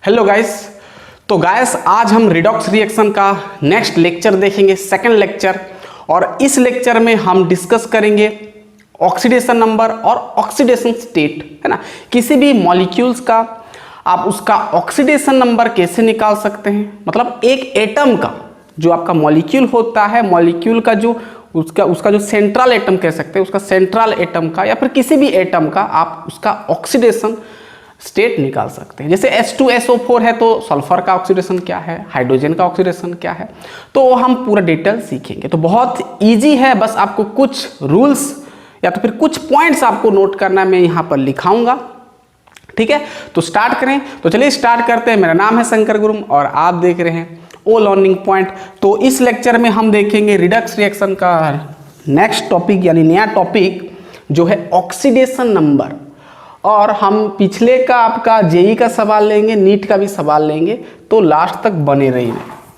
Hello guys. तो guys आज हम रिडॉक्स रिएक्शन का नेक्स्ट लेक्चर देखेंगे, सेकंड लेक्चर। और इस लेक्चर में हम डिस्कस करेंगे ऑक्सीडेशन नंबर और ऑक्सीडेशन स्टेट, है ना। किसी भी मॉलिक्यूल्स का आप उसका ऑक्सीडेशन नंबर कैसे निकाल सकते हैं, मतलब एक एटम का जो आपका मॉलिक्यूल होता है, मॉलिक्यूल का जो उसका जो सेंट्रल एटम कह सकते हैं, उसका सेंट्रल एटम का या फिर किसी भी एटम का आप उसका ऑक्सीडेशन स्टेट निकाल सकते हैं। जैसे H2SO4 है तो सल्फर का ऑक्सीडेशन क्या है, हाइड्रोजन का ऑक्सीडेशन क्या है, तो वो हम पूरा डिटेल सीखेंगे। तो बहुत इजी है, बस आपको कुछ रूल्स या तो फिर कुछ पॉइंट्स आपको नोट करना मैं यहाँ पर लिखाऊंगा, ठीक है। तो स्टार्ट करें, तो चलिए स्टार्ट करते हैं। मेरा नाम है शंकर गुरुम और आप देख रहे हैं ओ लर्निंग पॉइंट। तो इस लेक्चर में हम देखेंगे रिडक्स रिएक्शन का नेक्स्ट टॉपिक यानी नया टॉपिक जो है ऑक्सीडेशन नंबर। और हम पिछले का आपका जेई का सवाल लेंगे, नीट का भी सवाल लेंगे, तो लास्ट तक बने रहिए,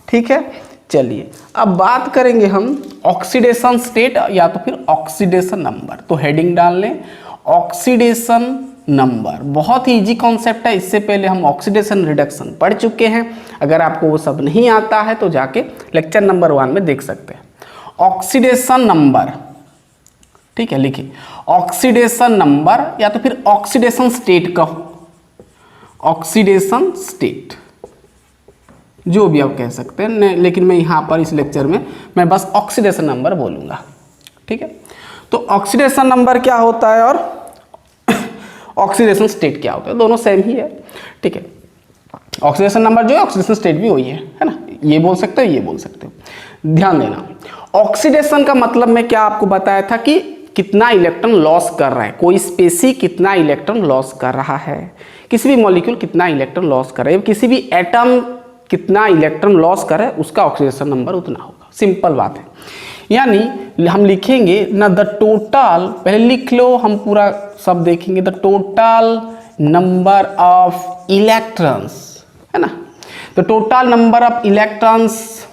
ठीक है। चलिए अब बात करेंगे हम ऑक्सीडेशन स्टेट या तो फिर ऑक्सीडेशन नंबर। तो हेडिंग डाल लें ऑक्सीडेशन नंबर। बहुत ही इजी कॉन्सेप्ट है, इससे पहले हम ऑक्सीडेशन रिडक्शन पढ़ चुके हैं। अगर आपको वो सब नहीं आता है तो जाके लेक्चर नंबर 1 में देख सकते हैं। ऑक्सीडेशन नंबर, ठीक है, लिखिए ऑक्सीडेशन नंबर या तो फिर ऑक्सीडेशन स्टेट कहो, ऑक्सीडेशन स्टेट जो भी आप कह सकते हैं, लेकिन मैं यहाँ पर इस लेक्चर में मैं बस ऑक्सीडेशन नंबर बोलूँगा, ठीक है। तो ऑक्सीडेशन नंबर क्या होता है और ऑक्सीडेशन स्टेट क्या होता है, दोनों सेम ही है, ठीक है। ऑक्सीडेशन नंबर जो है ऑक्सीडेशन स्टेट भी वही है ना। ये बोल सकते हो, ये बोल सकते हो। ध्यान देना, ऑक्सीडेशन का मतलब मैं क्या आपको बताया था कि कितना इलेक्ट्रॉन लॉस कर रहा है, कोई स्पेसी कितना इलेक्ट्रॉन लॉस कर रहा है, किसी भी मॉलिक्यूल कितना इलेक्ट्रॉन लॉस कर रहा है, किसी भी एटम कितना इलेक्ट्रॉन लॉस कर रहा है, उसका ऑक्सीडेशन नंबर उतना होगा। सिंपल बात है। यानी हम लिखेंगे ना द टोटल, पहले लिख लो, हम पूरा सब देखेंगे। The total number of electrons, है ना। The total number of electrons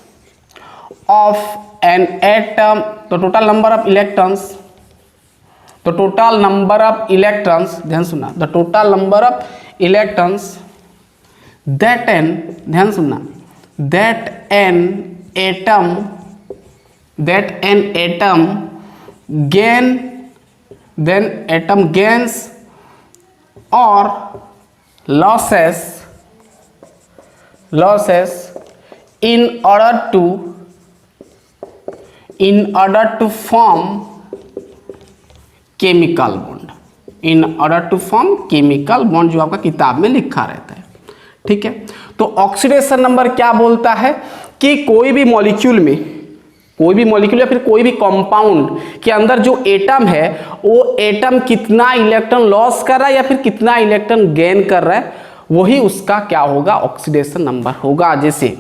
of an atom, the total number of electrons, the total number of electrons, ध्यान सुनना, the total number of electrons that an, ध्यान सुनना, that an atom gain, then atom gains or losses in order to form chemical bond, in order to form chemical bond, जो आपका किताब में लिखा रहता है, ठीक है। तो ऑक्सीडेशन नंबर क्या बोलता है कि कोई भी मॉलिक्यूल या फिर कोई भी कंपाउंड के अंदर जो एटम है वो एटम कितना इलेक्ट्रॉन लॉस कर रहा है या फिर कितना इलेक्ट्रॉन गेन कर रहा है, वही उसका क्या होगा, ऑक्सीडेशन नंबर होगा। जैसे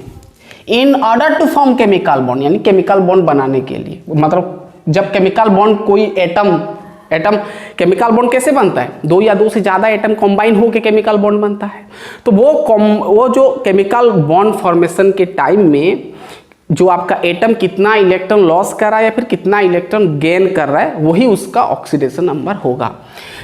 in order to form chemical bond, यानी केमिकल बॉन्ड बनाने के लिए, मतलब जब केमिकल बॉन्ड कोई एटम केमिकल बॉन्ड कैसे बनता है, दो या दो से ज़्यादा एटम कंबाइन होकर केमिकल बॉन्ड बनता है। तो वो जो केमिकल बॉन्ड फॉर्मेशन के टाइम में जो आपका एटम कितना इलेक्ट्रॉन लॉस कर रहा है या फिर कितना इलेक्ट्रॉन गेन कर रहा है, वही उसका ऑक्सीडेशन नंबर होगा।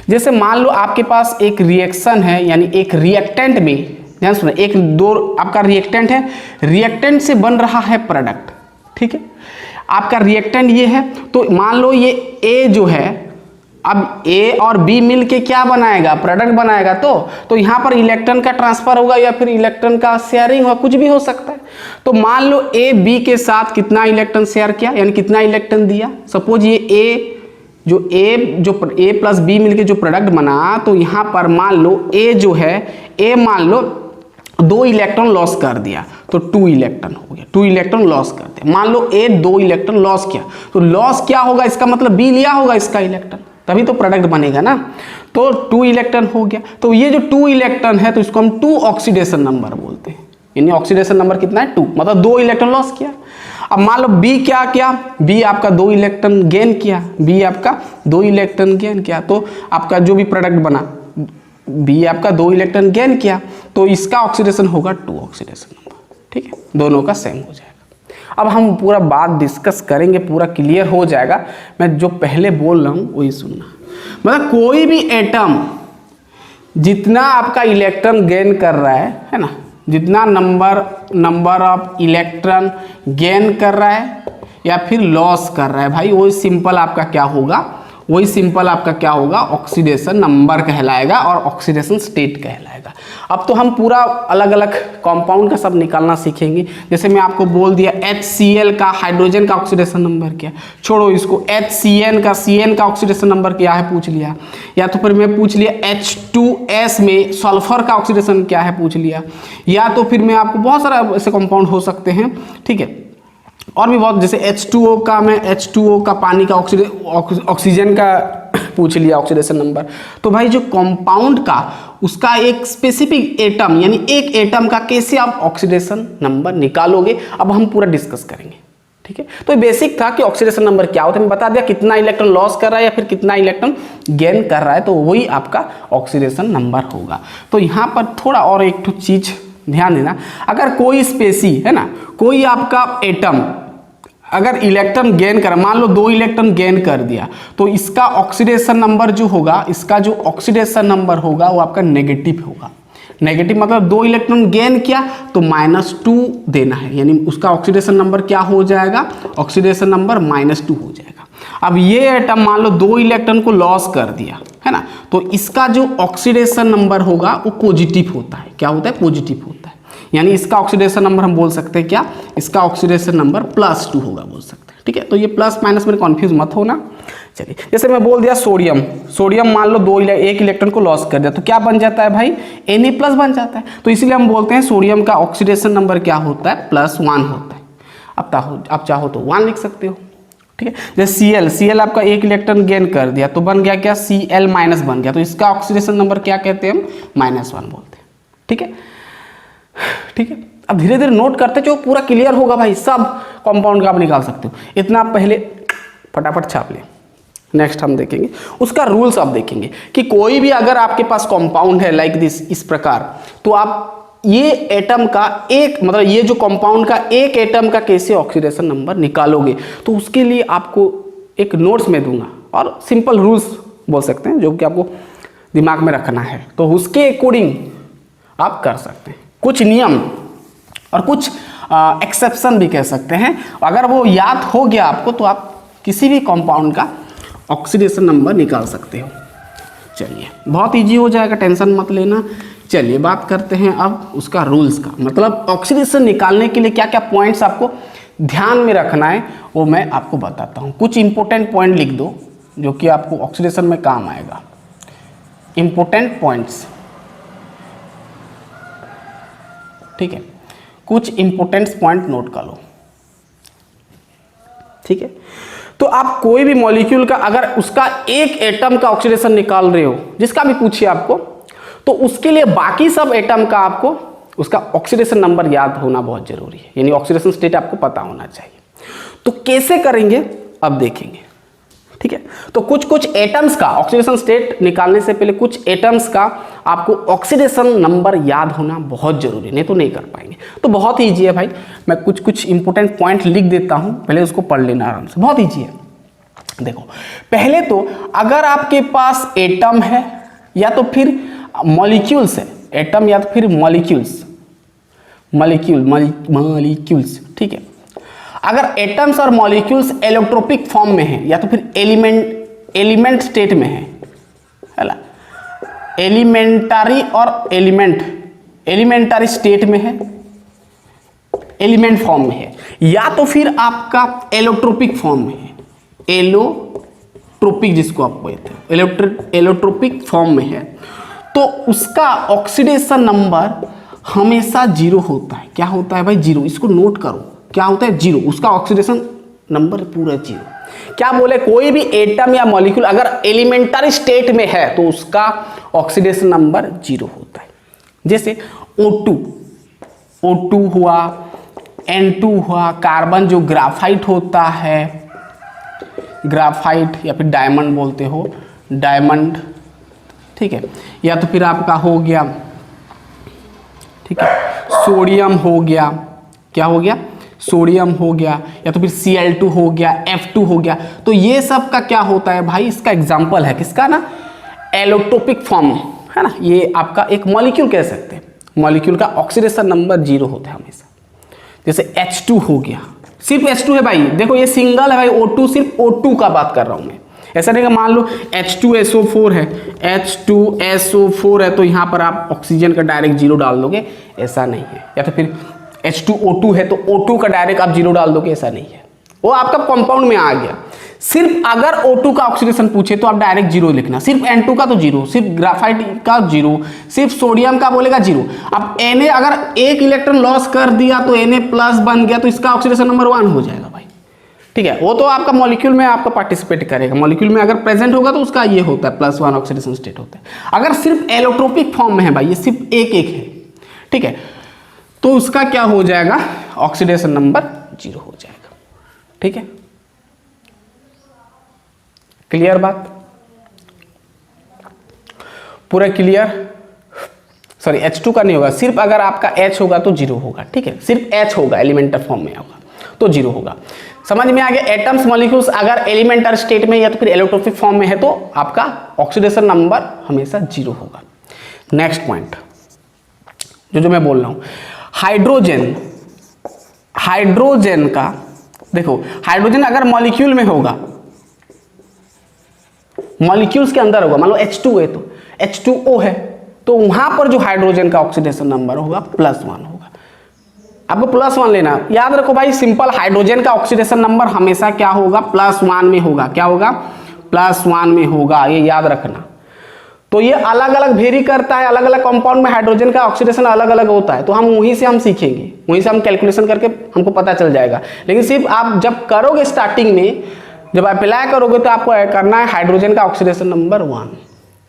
जैसे मान लो आपके पास एक रिएक्शन है, यानी एक रिएक्टेंट में, ध्यान सुनो, एक दो आपका रिएक्टेंट है, रिएक्टेंट से बन रहा है प्रोडक्ट, ठीक है। आपका रिएक्टेंट ये है, तो मान लो ये ए जो है, अब ए और बी मिलके क्या बनाएगा, प्रोडक्ट बनाएगा। तो यहाँ पर इलेक्ट्रॉन का ट्रांसफर होगा या फिर इलेक्ट्रॉन का शेयरिंग होगा, कुछ भी हो सकता है। तो मान लो ए बी के साथ कितना इलेक्ट्रॉन शेयर किया, यानी कितना इलेक्ट्रॉन दिया। सपोज ये ए प्लस बी मिलके जो प्रोडक्ट बना, तो यहाँ पर मान लो ए जो है, ए मान लो 2 इलेक्ट्रॉन लॉस कर दिया, तो 2 इलेक्ट्रॉन हो गया, 2 इलेक्ट्रॉन लॉस कर दिया। मान लो ए 2 इलेक्ट्रॉन लॉस किया, तो लॉस क्या होगा, इसका मतलब बी लिया होगा इसका इलेक्ट्रॉन, तभी तो प्रोडक्ट बनेगा ना। तो 2 इलेक्ट्रॉन हो गया। तो ये जो 2 इलेक्ट्रॉन है, तो इसको हम 2 ऑक्सीडेशन नंबर बोलते हैं। यानी ऑक्सीडेशन नंबर कितना है, 2, मतलब 2 इलेक्ट्रॉन लॉस किया। अब मान लो बी क्या किया, बी आपका 2 इलेक्ट्रॉन गेन किया, बी आपका 2 इलेक्ट्रॉन गेन किया, तो आपका जो भी प्रोडक्ट बना, बी आपका 2 इलेक्ट्रॉन गेन किया, तो इसका ऑक्सीडेशन होगा 2 ऑक्सीडेशन नंबर, ठीक है। दोनों का सेम हो जाएगा। अब हम पूरा बात डिस्कस करेंगे, पूरा क्लियर हो जाएगा। मैं जो पहले बोल रहा हूँ वही सुनना। मतलब कोई भी एटम जितना आपका इलेक्ट्रॉन गेन कर रहा है ना, जितना नंबर ऑफ इलेक्ट्रॉन गेन कर रहा है या फिर लॉस कर रहा है भाई, वही सिंपल आपका क्या होगा, ऑक्सीडेशन नंबर कहलाएगा और ऑक्सीडेशन स्टेट कहलाएगा। अब तो हम पूरा अलग अलग कंपाउंड का सब निकालना सीखेंगे। जैसे मैं आपको बोल दिया HCl का हाइड्रोजन का ऑक्सीडेशन नंबर क्या है, छोड़ो इसको, HCN का ऑक्सीडेशन नंबर क्या है पूछ लिया, या तो फिर मैं पूछ लिया H2S में सल्फर का ऑक्सीडेशन क्या है पूछ लिया, या तो फिर मैं आपको बहुत सारा ऐसे कंपाउंड हो सकते हैं, ठीक है, और भी बहुत, जैसे H2O का मैं H2O का पानी का ऑक्सीजन का पूछ लिया ऑक्सीडेशन नंबर। तो भाई जो कंपाउंड का उसका एक स्पेसिफिक एटम यानी एक एटम का कैसे आप ऑक्सीडेशन नंबर निकालोगे, अब हम पूरा डिस्कस करेंगे, ठीक है। तो बेसिक था कि ऑक्सीडेशन नंबर क्या होता है, मैं बता दिया कितना इलेक्ट्रॉन लॉस कर रहा है या फिर कितना इलेक्ट्रॉन गेन कर रहा है, तो वही आपका ऑक्सीडेशन नंबर होगा। तो यहाँ पर थोड़ा और एक तो चीज ध्यान देना, अगर कोई स्पेसी है ना, कोई आपका एटम अगर इलेक्ट्रॉन गेन कर, मान लो 2 इलेक्ट्रॉन गेन कर दिया, तो इसका ऑक्सीडेशन नंबर जो होगा, इसका जो ऑक्सीडेशन नंबर होगा वो आपका नेगेटिव होगा। नेगेटिव मतलब 2 इलेक्ट्रॉन गेन किया तो -2 देना है, यानी उसका ऑक्सीडेशन नंबर क्या हो जाएगा, ऑक्सीडेशन नंबर -2 हो जाएगा। अब ये एटम मान लो 2 इलेक्ट्रॉन को लॉस कर दिया है ना, तो इसका जो ऑक्सीडेशन नंबर होगा वो पॉजिटिव होता है। क्या होता है, पॉजिटिव होता है, यानी इसका ऑक्सीडेशन नंबर हम बोल सकते हैं क्या, इसका ऑक्सीडेशन नंबर +2 होगा बोल सकते हैं, ठीक है। तो ये प्लस माइनस में कंफ्यूज मत होना। चलिए, जैसे मैं बोल दिया सोडियम मान लो एक इलेक्ट्रॉन को लॉस कर दिया, तो क्या बन जाता है भाई, Na+ बन जाता है। तो इसीलिए हम बोलते हैं सोडियम का ऑक्सीडेशन नंबर क्या होता है, +1 होता है। अब चाहो तो 1 लिख सकते हो, ठीक है। जैसे Cl आपका एक इलेक्ट्रॉन गेन कर दिया तो बन गया क्या, Cl- बन गया, तो इसका ऑक्सीडेशन नंबर क्या कहते हैं हम, -1 बोलते हैं, ठीक है। ठीक है, अब धीरे धीरे नोट करते जो पूरा क्लियर होगा भाई, सब कंपाउंड का आप निकाल सकते हो। इतना आप पहले फटाफट छाप ले, नेक्स्ट हम देखेंगे उसका रूल्स। आप देखेंगे कि कोई भी अगर आपके पास कंपाउंड है लाइक दिस, इस प्रकार, तो आप ये एटम का एक मतलब ये जो कंपाउंड का एक एटम का कैसे ऑक्सीडेशन नंबर निकालोगे, तो उसके लिए आपको एक नोट्स में दूंगा और सिंपल रूल्स बोल सकते हैं जो कि आपको दिमाग में रखना है, तो उसके अकॉर्डिंग आप कर सकते हैं। कुछ नियम और कुछ एक्सेप्शन भी कह सकते हैं, अगर वो याद हो गया आपको तो आप किसी भी कंपाउंड का ऑक्सीडेशन नंबर निकाल सकते हो। चलिए, बहुत इजी हो जाएगा, टेंशन मत लेना। चलिए बात करते हैं अब उसका रूल्स का, मतलब ऑक्सीडेशन निकालने के लिए क्या क्या पॉइंट्स आपको ध्यान में रखना है वो मैं आपको बताता हूँ। कुछ इंपॉर्टेंट पॉइंट लिख दो जो कि आपको ऑक्सीडेशन में काम आएगा। इंपॉर्टेंट पॉइंट्स, ठीक है, कुछ इंपॉर्टेंट पॉइंट नोट कर लो, ठीक है। तो आप कोई भी मॉलिक्यूल का अगर उसका एक एटम का ऑक्सीडेशन निकाल रहे हो, जिसका भी पूछिए आपको, तो उसके लिए बाकी सब एटम का आपको उसका ऑक्सीडेशन नंबर याद होना बहुत जरूरी है, यानी ऑक्सीडेशन स्टेट आपको पता होना चाहिए। तो कैसे करेंगे अब देखेंगे, ठीक है। तो कुछ एटम्स का ऑक्सीडेशन स्टेट निकालने से पहले कुछ एटम्स का आपको ऑक्सीडेशन नंबर याद होना बहुत जरूरी है, नहीं तो नहीं कर पाएंगे। तो बहुत ही ईजी है भाई, मैं कुछ इंपॉर्टेंट पॉइंट लिख देता हूं, पहले उसको पढ़ लेना आराम से, बहुत ईजी है। देखो, पहले तो अगर आपके पास एटम है या तो फिर मॉलिक्यूल्स है, एटम या तो फिर मॉलिक्यूल्स, ठीक है। अगर एटम्स और मॉलिक्यूल्स एलोट्रोपिक फॉर्म में है या तो फिर एलिमेंट स्टेट में है ना, एलिमेंटरी और एलिमेंटरी स्टेट में है, एलिमेंट फॉर्म में है, या तो फिर आपका एलोट्रोपिक फॉर्म में है, एलोट्रोपिक जिसको आप बोलते हैं एलोट्रोपिक फॉर्म में है, तो उसका ऑक्सीडेशन नंबर हमेशा 0 होता है। क्या होता है भाई, 0। इसको नोट करो, क्या होता है 0, उसका ऑक्सीडेशन नंबर पूरा 0। क्या बोले, कोई भी एटम या मॉलिक्यूल अगर एलिमेंटरी स्टेट में है तो उसका ऑक्सीडेशन नंबर 0 होता है। जैसे O2 हुआ, N2 हुआ, कार्बन जो ग्राफाइट होता है, ग्राफाइट या फिर डायमंड बोलते हो, डायमंड, ठीक है, या तो फिर आपका हो गया, ठीक है, सोडियम हो गया, क्या हो गया, सोडियम हो गया, या तो फिर Cl2 हो गया, F2 हो गया। तो ये सब का क्या होता है भाई, इसका एग्जाम्पल है किसका ना, एलोट्रोपिक फॉर्म है ना, ये आपका एक मॉलिक्यूल कह सकते हैं, मॉलिक्यूल का ऑक्सीडेशन नंबर 0 होता है हमेशा। जैसे H2 हो गया, सिर्फ H2 है भाई, देखो ये सिंगल है भाई, O2 सिर्फ O2 का बात कर रहा हूँ मैं। ऐसा नहीं कि मान लो H2SO4 है, H2SO4 है तो यहाँ पर आप ऑक्सीजन का डायरेक्ट 0 डाल दोगे, ऐसा नहीं है। या तो फिर H2O2 है तो O2 का डायरेक्ट आप 0 डाल दोगे, ऐसा नहीं है, वो आपका कंपाउंड में आ गया। सिर्फ अगर O2 का ऑक्सीडेशन पूछे तो आप डायरेक्ट 0 लिखना, सिर्फ N2 का तो 0, सिर्फ ग्राफाइट का 0, सिर्फ सोडियम का बोलेगा 0। अब Na अगर एक इलेक्ट्रॉन लॉस कर दिया तो Na प्लस बन गया तो इसका ऑक्सीडेशन नंबर 1 हो जाएगा भाई, ठीक है। वो तो आपका मॉलिक्यूल में आपका पार्टिसिपेट करेगा, मॉलिक्यूल में अगर प्रेजेंट होगा तो उसका ये होता है +1 ऑक्सीडेशन स्टेट होता है। अगर सिर्फ एलोट्रोपिक फॉर्म में है भाई, ये सिर्फ एक है, ठीक है, तो उसका क्या हो जाएगा, ऑक्सीडेशन नंबर 0 हो जाएगा, ठीक है। क्लियर बात, पूरा क्लियर। सॉरी H2 का नहीं होगा, सिर्फ अगर आपका H होगा तो 0 होगा, ठीक है, सिर्फ H होगा, एलिमेंटर फॉर्म में होगा तो 0 होगा। समझ में आ गया। एटम्स मॉलिक्यूल्स अगर एलिमेंटर स्टेट में या तो फिर एलोट्रोपिक फॉर्म में है तो आपका ऑक्सीडेशन नंबर हमेशा 0 होगा। नेक्स्ट पॉइंट जो मैं बोल रहा हूं, हाइड्रोजन का देखो, हाइड्रोजन अगर मॉलिक्यूल में होगा, मॉलिक्यूल्स के अंदर होगा, मान लो H2 है तो H2O है तो वहां पर जो हाइड्रोजन का ऑक्सीडेशन नंबर होगा +1 होगा। आपको +1 लेना, याद रखो भाई, सिंपल हाइड्रोजन का ऑक्सीडेशन नंबर हमेशा क्या होगा, +1 में होगा। क्या होगा, +1 में होगा, ये याद रखना। तो ये अलग अलग वेरी करता है, अलग अलग कंपाउंड में हाइड्रोजन का ऑक्सीडेशन अलग अलग होता है, तो हम वहीं से हम सीखेंगे, वहीं से हम कैलकुलेशन करके हमको पता चल जाएगा। लेकिन सिर्फ आप जब करोगे स्टार्टिंग में, जब अप्लाई करोगे तो आपको करना है हाइड्रोजन का ऑक्सीडेशन नंबर 1,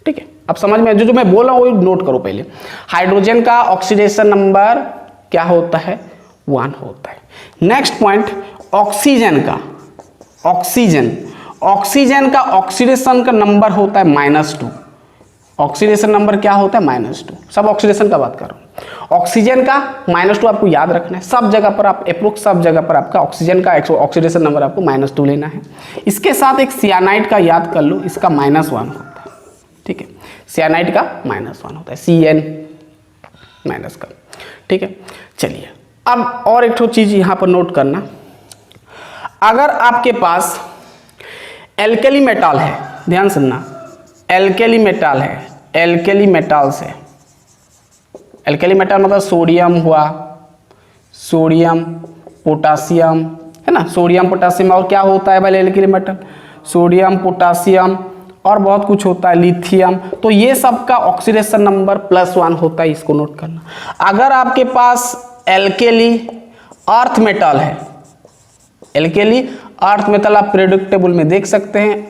ठीक है। अब समझ में जो मैं बोल रहा हूँ वो नोट करो पहले। हाइड्रोजन का ऑक्सीडेशन नंबर क्या होता है, 1 होता है। नेक्स्ट पॉइंट, ऑक्सीजन का ऑक्सीजन का ऑक्सीडेशन का नंबर होता है -2। ऑक्सीडेशन नंबर क्या होता है, -2। सब ऑक्सीडेशन का बात कर रहा हूँ। ऑक्सीजन का -2 आपको याद रखना है, सब जगह पर आप अप्रोक्स सब जगह पर आपका ऑक्सीजन का ऑक्सीडेशन नंबर आपको -2 लेना है। इसके साथ एक सियानाइड का याद कर लो, इसका -1 होता है, ठीक है। सियानाइड का -1 होता है, Cn माइनस का, ठीक है। चलिए अब और एक चीज यहाँ पर नोट करना, अगर आपके पास एल्केली मेटाल है, ध्यान सुनना, एल्केली मेटाल है, एल्केली मेटाल से, एल्केली मेटाल मतलब सोडियम हुआ, सोडियम पोटासियम, है ना, सोडियम पोटासियम, और क्या होता है भाई एल्केली मेटल, सोडियम पोटासियम और बहुत कुछ होता है, लिथियम। तो ये सब का ऑक्सीडेशन नंबर +1 होता है, इसको नोट करना। अगर आपके पास एल्केली अर्थ मेटल है, एल्केली अर्थ मेटल आप पीरियोडिक टेबल में देख सकते हैं,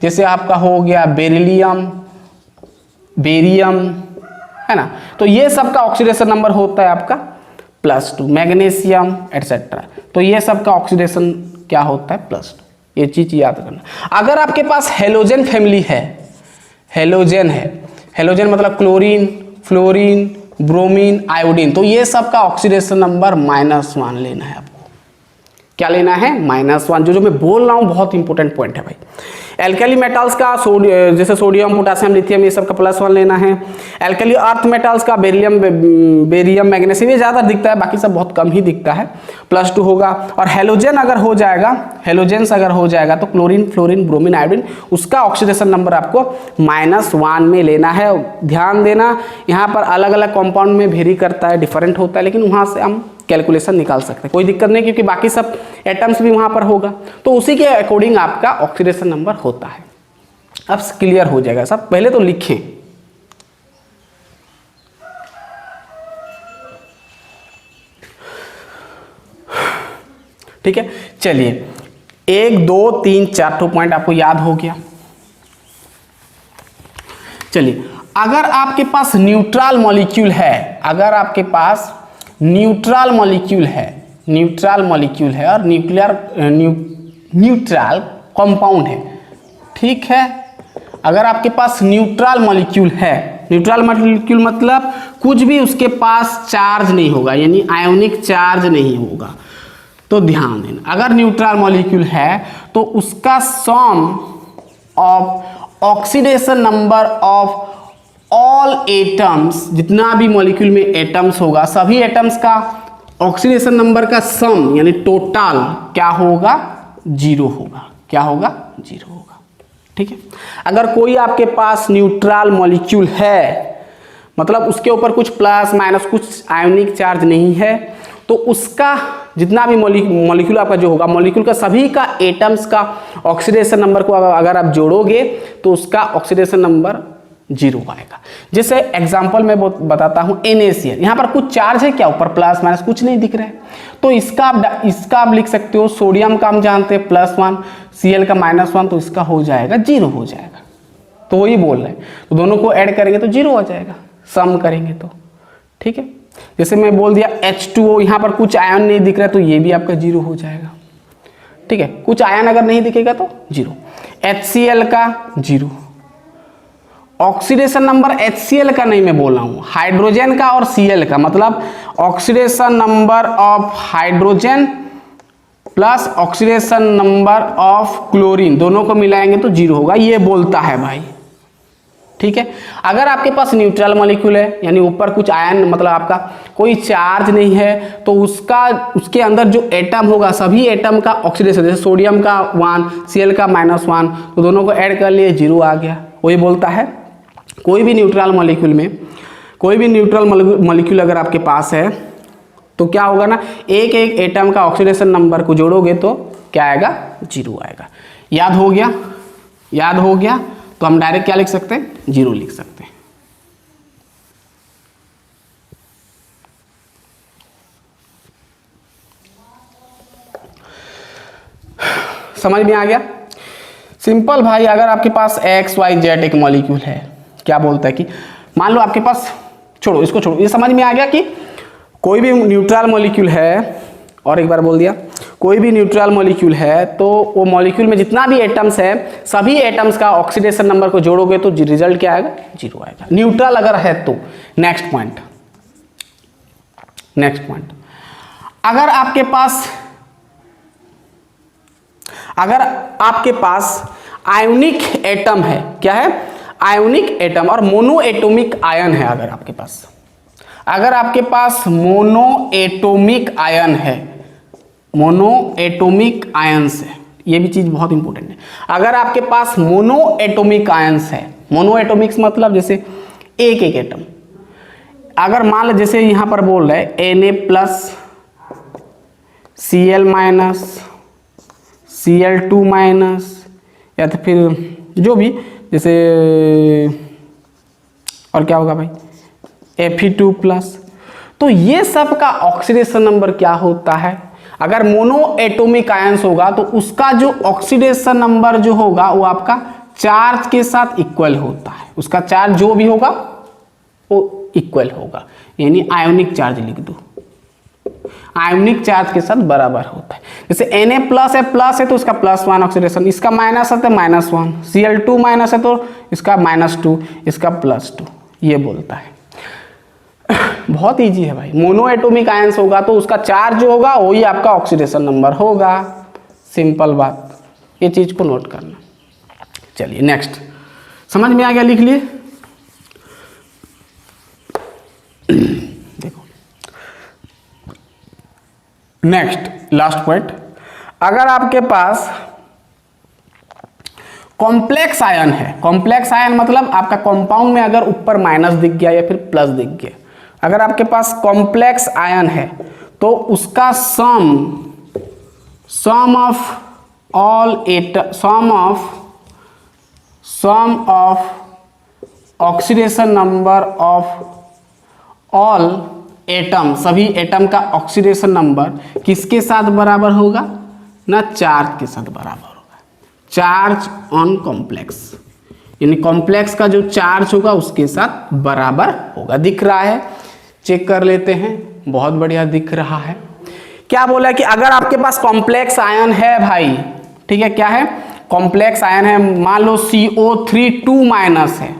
जैसे आपका हो गया बेरिलियम, बेरियम, है ना, तो ये सब का ऑक्सीडेशन नंबर होता है आपका +2, मैग्नीशियम एटसेट्रा, तो ये सब का ऑक्सीडेशन क्या होता है, +2। ये चीज याद करना। अगर आपके पास हेलोजन फैमिली है, हेलोजन है, हेलोजन मतलब क्लोरीन, फ्लोरीन, ब्रोमीन, आयोडीन, तो ये सब का ऑक्सीडेशन नंबर -1 लेना है आपको। क्या लेना है, -1। जो मैं बोल रहा हूँ बहुत इंपॉर्टेंट पॉइंट है भाई। एल्केली मेटल्स का जैसे सोडियम, पोटासियम, लिथियम, ये सब का +1 लेना है। एल्केली अर्थ मेटल्स का बेरियम, मैग्नीशियम, ये ज़्यादा दिखता है, बाकी सब बहुत कम ही दिखता है, +2 होगा। और हेलोजन अगर हो जाएगा, हेलोजेंस अगर हो जाएगा तो क्लोरीन, फ्लोरीन, ब्रोमीन, आयोडीन, उसका ऑक्सीडेशन नंबर आपको -1 में लेना है। ध्यान देना, यहाँ पर अलग अलग कंपाउंड में वेरी करता है, डिफरेंट होता है, लेकिन वहाँ से हम कैलकुलेशन निकाल सकते हैं, कोई दिक्कत नहीं, क्योंकि बाकी सब एटम्स भी वहां पर होगा, तो उसी के अकॉर्डिंग आपका ऑक्सीडेशन नंबर होता है। अब क्लियर हो जाएगा सब, पहले तो लिखें। ठीक है, चलिए 1 2 3 4 पॉइंट आपको याद हो गया। चलिए, अगर आपके पास न्यूट्रल मॉलिक्यूल है, अगर आपके पास न्यूट्रल मॉलिक्यूल है, न्यूट्रल मॉलिक्यूल है और न्यूट्रल कंपाउंड है, ठीक है। अगर आपके पास न्यूट्रल मॉलिक्यूल है, न्यूट्रल मॉलिक्यूल मतलब कुछ भी उसके पास चार्ज नहीं होगा, यानी आयोनिक चार्ज नहीं होगा, तो ध्यान देना। अगर न्यूट्रल मॉलिक्यूल है तो उसका sum of oxidation number of all atoms, जितना भी मॉलिक्यूल में एटम्स होगा सभी एटम्स का ऑक्सीडेशन नंबर का सम यानी टोटल क्या होगा, 0 होगा। क्या होगा, 0 होगा। ठीक है। अगर कोई आपके पास न्यूट्रल मॉलिक्यूल है, मतलब उसके ऊपर कुछ प्लस माइनस कुछ आयोनिक चार्ज नहीं है, तो उसका जितना भी मॉलिक्यूल आपका जो होगा, मॉलिक्यूल का सभी का एटम्स का ऑक्सीडेशन नंबर को अगर आप जोड़ोगे तो उसका ऑक्सीडेशन नंबर 0 आएगा। जैसे एग्जांपल मैं बताता हूं NaCl, यहाँ पर कुछ चार्ज है क्या, ऊपर प्लस माइनस कुछ नहीं दिख रहा है, तो इसका आप लिख सकते हो, सोडियम का हम जानते हैं +1, Cl का -1, तो इसका हो जाएगा 0 हो जाएगा। तो वही बोल रहे हैं, तो दोनों को ऐड करेंगे तो 0 आ जाएगा, सम करेंगे तो। ठीक है। जैसे मैं बोल दिया H2O, यहाँ पर कुछ आयन नहीं दिख रहा है तो ये भी आपका 0 हो जाएगा। ठीक है। कुछ आयन अगर नहीं दिखेगा तो 0। HCl का 0। ऑक्सीडेशन नंबर HCl का नहीं मैं बोल रहा हूँ, हाइड्रोजन का और Cl का, मतलब oxidation number of hydrogen plus oxidation number of chlorine, दोनों को मिलाएंगे तो 0 होगा, ये बोलता है भाई। ठीक है। अगर आपके पास न्यूट्रल मॉलिक्यूल है, यानी ऊपर कुछ आयन, मतलब आपका कोई चार्ज नहीं है, तो उसके अंदर जो एटम होगा सभी एटम का ऑक्सीडेशन, जैसे सोडियम का 1, Cl का -1, तो दोनों को ऐड कर लिए 0 आ गया। वही बोलता है कोई भी न्यूट्रल मॉलिक्यूल में, कोई भी न्यूट्रल मॉलिक्यूल अगर आपके पास है तो क्या होगा ना, एक एक एटम का ऑक्सीडेशन नंबर को जोड़ोगे तो क्या आएगा, 0 आएगा। याद हो गया, याद हो गया, तो हम डायरेक्ट क्या लिख सकते हैं, 0 लिख सकते हैं। समझ में आ गया, सिंपल भाई। अगर आपके पास XYZ एक मॉलिक्यूल है, क्या बोलता है कि मान लो आपके पास, छोड़ो इसको, छोड़ो, ये समझ में आ गया कि कोई भी न्यूट्रल मॉलिक्यूल है, और एक बार बोल दिया, कोई भी न्यूट्रल मॉलिक्यूल है तो वो मॉलिक्यूल में जितना भी एटम्स है सभी एटम्स का ऑक्सीडेशन नंबर को जोड़ोगे तो रिजल्ट क्या आएगा, 0 आएगा, न्यूट्रल अगर है तो। नेक्स्ट पॉइंट, अगर आपके पास आयोनिक एटम है, क्या है, आयोनिक एटम और मोनो एटोमिक आयन है, अगर आपके पास मोनो एटोमिक आयन है, मोनो एटोमिक आयंस है, ये भी चीज बहुत इंपॉर्टेंट है। अगर आपके पास मोनो एटोमिक आयंस है, मोनो एटोमिक्स मतलब जैसे एक एक एटम, अगर मान लो जैसे यहां पर बोल रहे हैं Na+, Cl-, Cl2-, या तो फिर जो भी, जैसे और क्या होगा भाई, Fe2+, तो ये सब का ऑक्सीडेशन नंबर क्या होता है, अगर मोनो एटोमिक आयंस होगा तो उसका जो ऑक्सीडेशन नंबर जो होगा वो आपका चार्ज के साथ इक्वल होता है, उसका चार्ज जो भी होगा वो इक्वल होगा, यानी आयोनिक चार्ज लिख दो, आयोनिक चार्ज के साथ बराबर होता है। जैसे Na+ है, प्लस है तो इसका +1 ऑक्सीडेशन, इसका माइनस है तो -1, Cl2- है तो इसका -2, इसका +2, ये बोलता है। बहुत इजी है भाई, मोनो एटोमिक आयंस होगा तो उसका चार्ज जो होगा वही आपका ऑक्सीडेशन नंबर होगा, सिंपल बात, ये चीज को नोट करना। चलिए नेक्स्ट, समझ में आ गया, लिख लिए। देखो नेक्स्ट लास्ट पॉइंट, अगर आपके पास कॉम्प्लेक्स आयन है, कॉम्प्लेक्स आयन मतलब आपका कंपाउंड में अगर ऊपर माइनस दिख गया या फिर प्लस दिख गया, अगर आपके पास कॉम्प्लेक्स आयन है तो उसका sum of oxidation number of all atom, सभी एटम का ऑक्सीडेशन नंबर किसके साथ बराबर होगा ना, चार्ज के साथ बराबर होगा, चार्ज ऑन कॉम्प्लेक्स, यानी कॉम्प्लेक्स का जो चार्ज होगा उसके साथ बराबर होगा। दिख रहा है, चेक कर लेते हैं, बहुत बढ़िया दिख रहा है। क्या बोला कि अगर आपके पास कॉम्प्लेक्स आयन है भाई, ठीक है, क्या है, कॉम्प्लेक्स आयन है, मान लो CO3 है,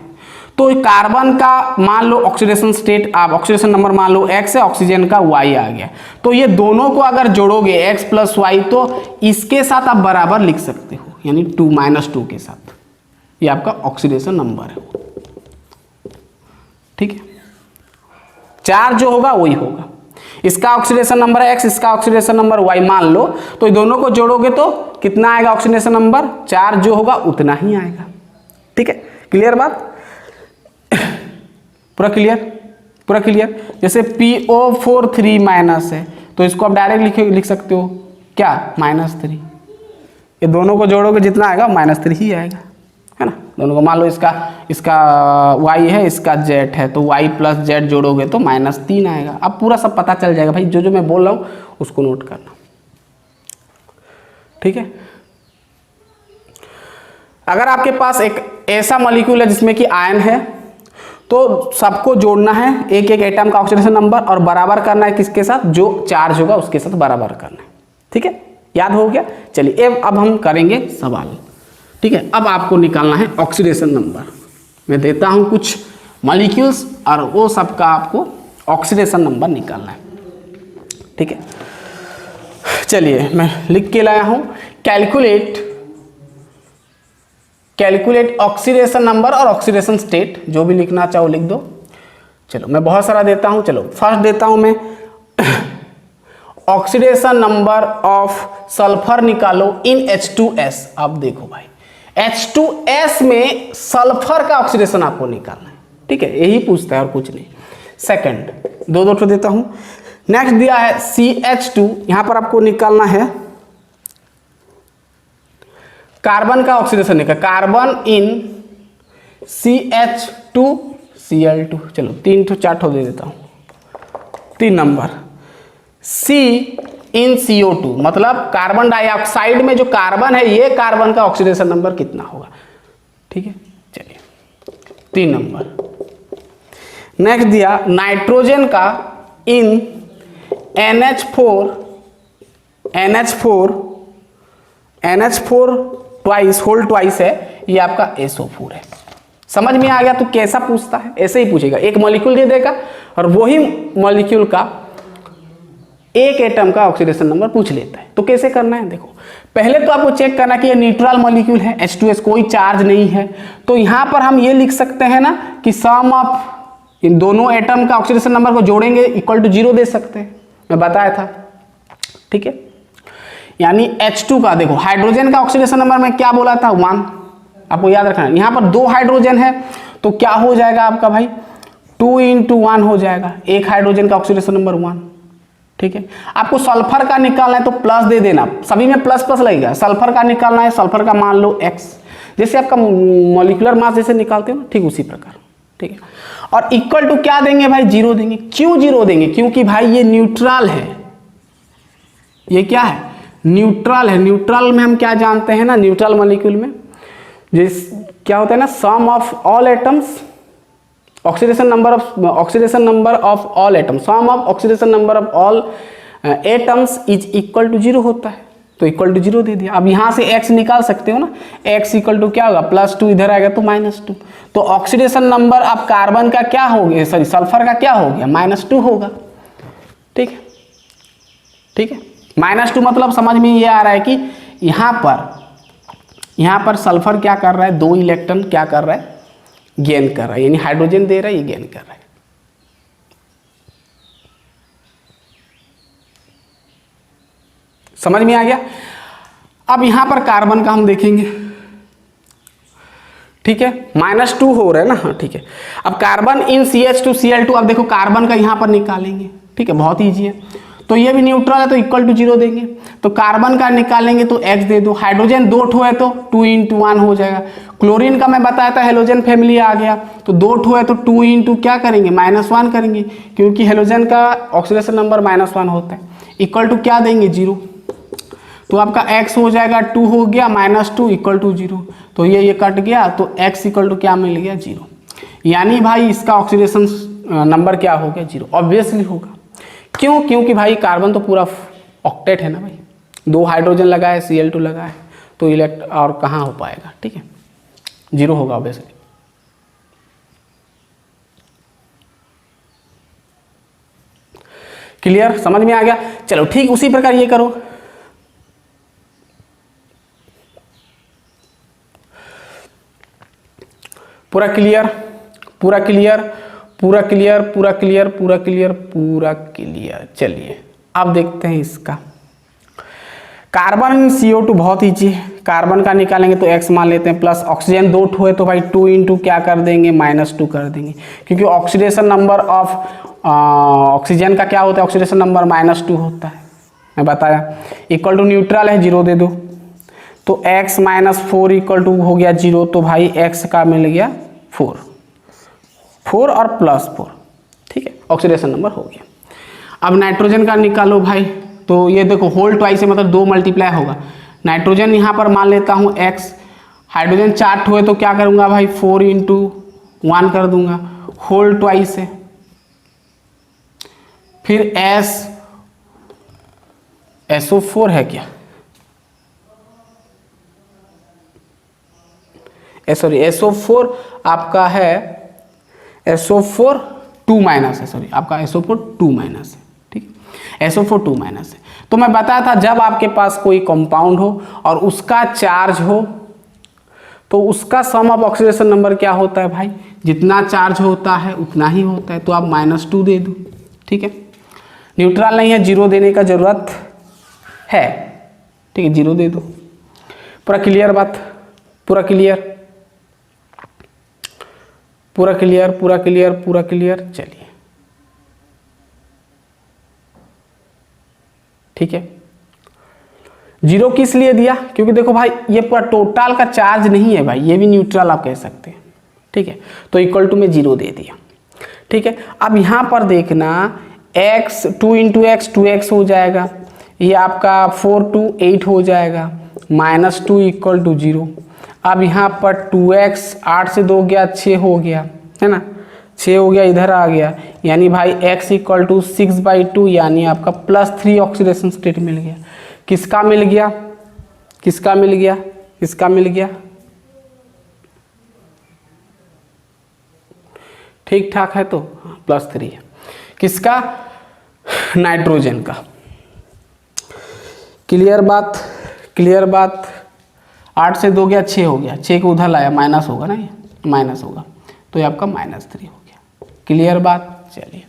तो कार्बन का मान लो ऑक्सीडेशन स्टेट, आप ऑक्सीडेशन नंबर मान लो X है, ऑक्सीजन का Y आ गया, तो ये दोनों को अगर जोड़ोगे X + Y तो इसके साथ आप बराबर लिख सकते हो, यानी 2 - 2 के साथ, ये आपका ऑक्सीडेशन नंबर है। ठीक है, चार्ज जो होगा वही होगा। इसका ऑक्सीडेशन नंबर है x, इसका ऑक्सीडेशन नंबर y मान लो, तो दोनों को जोड़ोगे तो कितना आएगा ऑक्सीडेशन नंबर, चार्ज जो होगा उतना ही आएगा। ठीक है, क्लियर बात, पूरा क्लियर, पूरा क्लियर। जैसे PO4 3 माइनस है तो इसको आप डायरेक्ट लिख सकते हो क्या, -3। ये दोनों को जोड़ोगे जितना आएगा -3 ही आएगा, है ना। दोनों को मान लो इसका y है, इसका z है, तो y + z जोड़ोगे तो -3 आएगा। अब पूरा सब पता चल जाएगा भाई, जो मैं बोल रहा हूँ उसको नोट करना। ठीक है, अगर आपके पास एक ऐसा मॉलिक्यूल है जिसमें कि आयन है तो सबको जोड़ना है, एक एक एटम का ऑक्सीडेशन नंबर, और बराबर करना है किसके साथ, जो चार्ज होगा उसके साथ बराबर करना है। ठीक है, याद हो गया। चलिए अब हम करेंगे सवाल। ठीक है, अब आपको निकालना है ऑक्सीडेशन नंबर। मैं देता हूं कुछ मॉलिक्यूल्स और वो सबका आपको ऑक्सीडेशन नंबर निकालना है। ठीक है, चलिए मैं लिख के लाया हूं, कैलकुलेट ऑक्सीडेशन नंबर और ऑक्सीडेशन स्टेट, जो भी लिखना चाहो लिख दो। चलो मैं बहुत सारा देता हूं, चलो फर्स्ट देता हूं मैं ऑक्सीडेशन नंबर ऑफ सल्फर निकालो इन H2S। अब देखो भाई, H2S में सल्फर का ऑक्सीडेशन आपको निकालना है। ठीक है, यही पूछता है और कुछ नहीं। सेकंड दो तो देता हूं। नेक्स्ट दिया है CH2, यहां पर आपको निकालना है कार्बन का ऑक्सीडेशन निकाल, कार्बन इन CH2Cl2। चलो 3-4 दे देता हूं। 3 नंबर C इन CO2, मतलब कार्बन डाइऑक्साइड में जो कार्बन है, ये कार्बन का ऑक्सीडेशन नंबर कितना होगा। ठीक है, चलिए 3 नंबर। नेक्स्ट दिया नाइट्रोजन का इन NH4 ट्वाइस है, ये आपका SO4 है। समझ में आ गया। तो कैसा पूछता है, ऐसे ही पूछेगा, एक मॉलिक्यूल दे देगा और वही मॉलिक्यूल का एक एटम का ऑक्सीडेशन नंबर पूछ लेता है। तो कैसे करना है, देखो पहले तो आपको चेक करना कि ये न्यूट्रल मॉलिक्यूल है, H2S कोई चार्ज नहीं है। तो यहां पर हम ये लिख सकते हैं ना कि सम ऑफ इन दोनों एटम का ऑक्सीडेशन नंबर को जोड़ेंगे = 0 दे सकते हैं, मैं बताया था। ठीक है, यानी H2 का देखो, हाइड्रोजन का ऑक्सीडेशन नंबर में क्या बोला था, 1। आपको याद रखना है, यहां पर 2 हाइड्रोजन है तो क्या हो जाएगा आपका भाई, 2 × 1 हो जाएगा। एक हाइड्रोजन का ऑक्सीडेशन नंबर 1। ठीक है, आपको सल्फर का निकालना है तो प्लस दे देना, सभी में प्लस लगेगा। सल्फर का निकालना है, सल्फर का मान लो x, जैसे आपका मॉलिक्यूलर मास जैसे निकालते हो ना, ठीक उसी प्रकार। ठीक है, और = क्या देंगे भाई, 0 देंगे। क्यों 0 देंगे, क्योंकि भाई ये न्यूट्रल है। ये क्या है, न्यूट्रल है। न्यूट्रल में हम क्या जानते हैं ना, न्यूट्रल मॉलिक्यूल में क्या होता है ना, sum of all atoms, oxidation number of all atoms, sum of oxidation number of all atoms is = 0 होता है। तो = 0 दे दिया। अब यहां से x निकाल सकते हो ना, x = क्या होगा, +2, इधर आएगा तो -2। तो ऑक्सीडेशन नंबर अब कार्बन का क्या हो गया, सॉरी सल्फर का क्या हो गया, -2 होगा। ठीक है, ठीक है, -2 मतलब समझ में ये आ रहा है कि यहां पर सल्फर क्या कर रहा है, 2 इलेक्ट्रॉन क्या कर रहा है, गेन कर रहा है, यानी हाइड्रोजन दे रहा है, ये गेन कर रहा है। समझ में आ गया। अब यहां पर कार्बन का हम देखेंगे। ठीक है, -2 हो रहा है ना, हाँ ठीक है। अब कार्बन इन CH2Cl2, अब देखो कार्बन का यहां पर निकालेंगे। ठीक है, बहुत ईजी है। तो ये भी न्यूट्रल है तो = 0 देंगे। तो कार्बन का निकालेंगे तो x दे दो। हाइड्रोजन 2 ठो है तो 2 × 1 हो जाएगा। क्लोरीन का मैं बताया था, हेलोजन फैमिली आ गया तो 2 ठो है तो 2 × क्या करेंगे, -1 करेंगे, क्योंकि हेलोजन का ऑक्सीडेशन नंबर -1 होता है। = क्या देंगे, 0। तो आपका x हो जाएगा 2 हो गया, -2 = 0। तो ये कट गया तो x = क्या मिल गया, 0। यानी भाई इसका ऑक्सीडेशन नंबर क्या हो गया, 0। ऑब्वियसली होगा। क्यों, क्योंकि भाई कार्बन तो पूरा ऑक्टेट है ना भाई, 2 हाइड्रोजन लगा है, Cl2 लगा है, तो और कहाँ हो पाएगा। ठीक है, 0 होगा ऑब्वियसली। क्लियर, समझ में आ गया। चलो ठीक उसी प्रकार ये करो। पूरा क्लियर, पूरा क्लियर, पूरा क्लियर, पूरा क्लियर, पूरा क्लियर, पूरा क्लियर। चलिए अब देखते हैं इसका कार्बन CO2 बहुत ईजी है। कार्बन का निकालेंगे तो x मान लेते हैं, प्लस ऑक्सीजन 2 ठो है तो भाई 2 इंटू क्या कर देंगे, -2 कर देंगे, क्योंकि ऑक्सीडेशन नंबर ऑफ ऑक्सीजन का क्या होता है, ऑक्सीडेशन नंबर -2 होता है, मैं बताया। इक्वल टू न्यूट्रल है, 0 दे दो, तो x - 4 इक्वल टू हो गया 0, तो भाई x का मिल गया 4 और +4, ठीक है, ऑक्सीडेशन नंबर हो गया। अब नाइट्रोजन का निकालो भाई, तो ये देखो होल ट्वाइस है, मतलब 2 मल्टीप्लाई होगा। नाइट्रोजन यहाँ पर मान लेता हूँ x, हाइड्रोजन 4 ठो है तो क्या करूँगा भाई 4 इंटू 1 कर दूंगा, होल ट्वाइस है। फिर SO4 है क्या, सॉरी SO4 आपका है, SO4 2- है, सॉरी आपका SO4 2- है, ठीक है, SO4 2- है। तो मैं बताया था जब आपके पास कोई कंपाउंड हो और उसका चार्ज हो तो उसका सम ऑफ ऑक्सीडेशन नंबर क्या होता है भाई, जितना चार्ज होता है उतना ही होता है, तो आप -2 दे दो, ठीक है। न्यूट्रल नहीं है, 0 देने का जरूरत है, ठीक है, 0 दे दो। पूरा क्लियर बात, पूरा क्लियर, पूरा क्लियर, पूरा क्लियर, पूरा क्लियर। चलिए ठीक है, 0 किस लिए दिया, क्योंकि देखो भाई ये पूरा टोटल का चार्ज नहीं है भाई, ये भी न्यूट्रल आप कह सकते हैं, ठीक है, तो इक्वल टू में 0 दे दिया, ठीक है। अब यहाँ पर देखना x 2 इंटू x 2x हो जाएगा, ये आपका 4 2 8 हो जाएगा, -2 इक्वल टू 0। अब यहाँ पर 2x 8 से 2 गया 6 हो गया, है ना, 6 हो गया, इधर आ गया, यानी भाई x इक्वल टू 6/2, यानी आपका +3 ऑक्सीडेशन स्टेट मिल गया। किसका मिल गया, किसका मिल गया, किसका मिल गया, ठीक ठाक है, तो +3 है, किसका, नाइट्रोजन का। क्लियर बात, क्लियर बात। 8 से 2 गया 6 हो गया, 6 को उधर लाया, माइनस होगा ना, ये माइनस होगा, तो ये आपका -3 हो गया। क्लियर बात। चलिए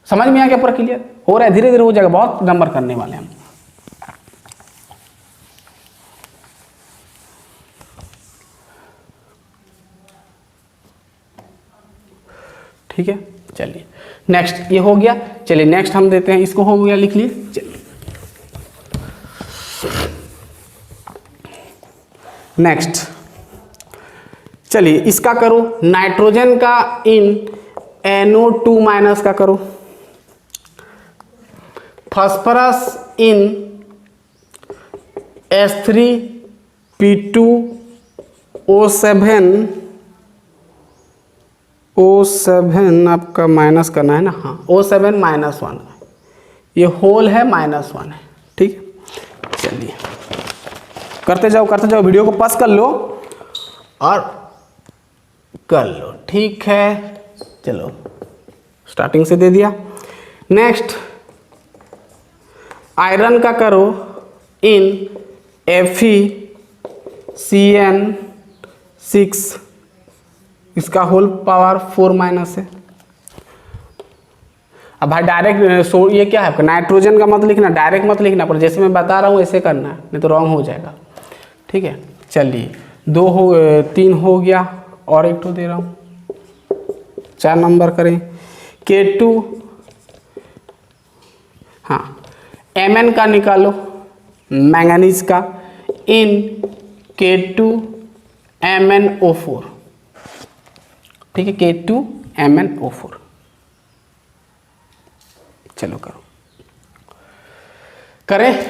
समझ में आ गया, पूरा क्लियर हो रहा है, धीरे धीरे हो जाएगा, बहुत नंबर करने वाले हैं हम। ठीक है, चलिए नेक्स्ट, ये हो गया। चलिए नेक्स्ट हम देते हैं, इसको हो गया, लिख लिए। चलिए नेक्स्ट, चलिए इसका करो, नाइट्रोजन का इन NO2- का करो, फास्फोरस इन O7 आपका माइनस करना है ना, हाँ O7-1, ये होल है, -1 है, ठीक है। चलिए करते जाओ, करते जाओ, वीडियो को पॉज कर लो और कर लो, ठीक है। चलो स्टार्टिंग से दे दिया। नेक्स्ट आयरन का करो, इन FeCN6, इसका होल पावर 4- है। अब भाई डायरेक्ट ये क्या है आपका, नाइट्रोजन का मत लिखना, डायरेक्ट मत लिखना, पर जैसे मैं बता रहा हूँ ऐसे करना है, नहीं तो रॉन्ग हो जाएगा, ठीक है। चलिए 3 हो गया, और एक तो दे रहा हूँ, 4 नंबर करें, K2, हाँ Mn का निकालो, मैंगनीज का, इन K2MnO4, ठीक है, K2MnO4। चलो करो, करें।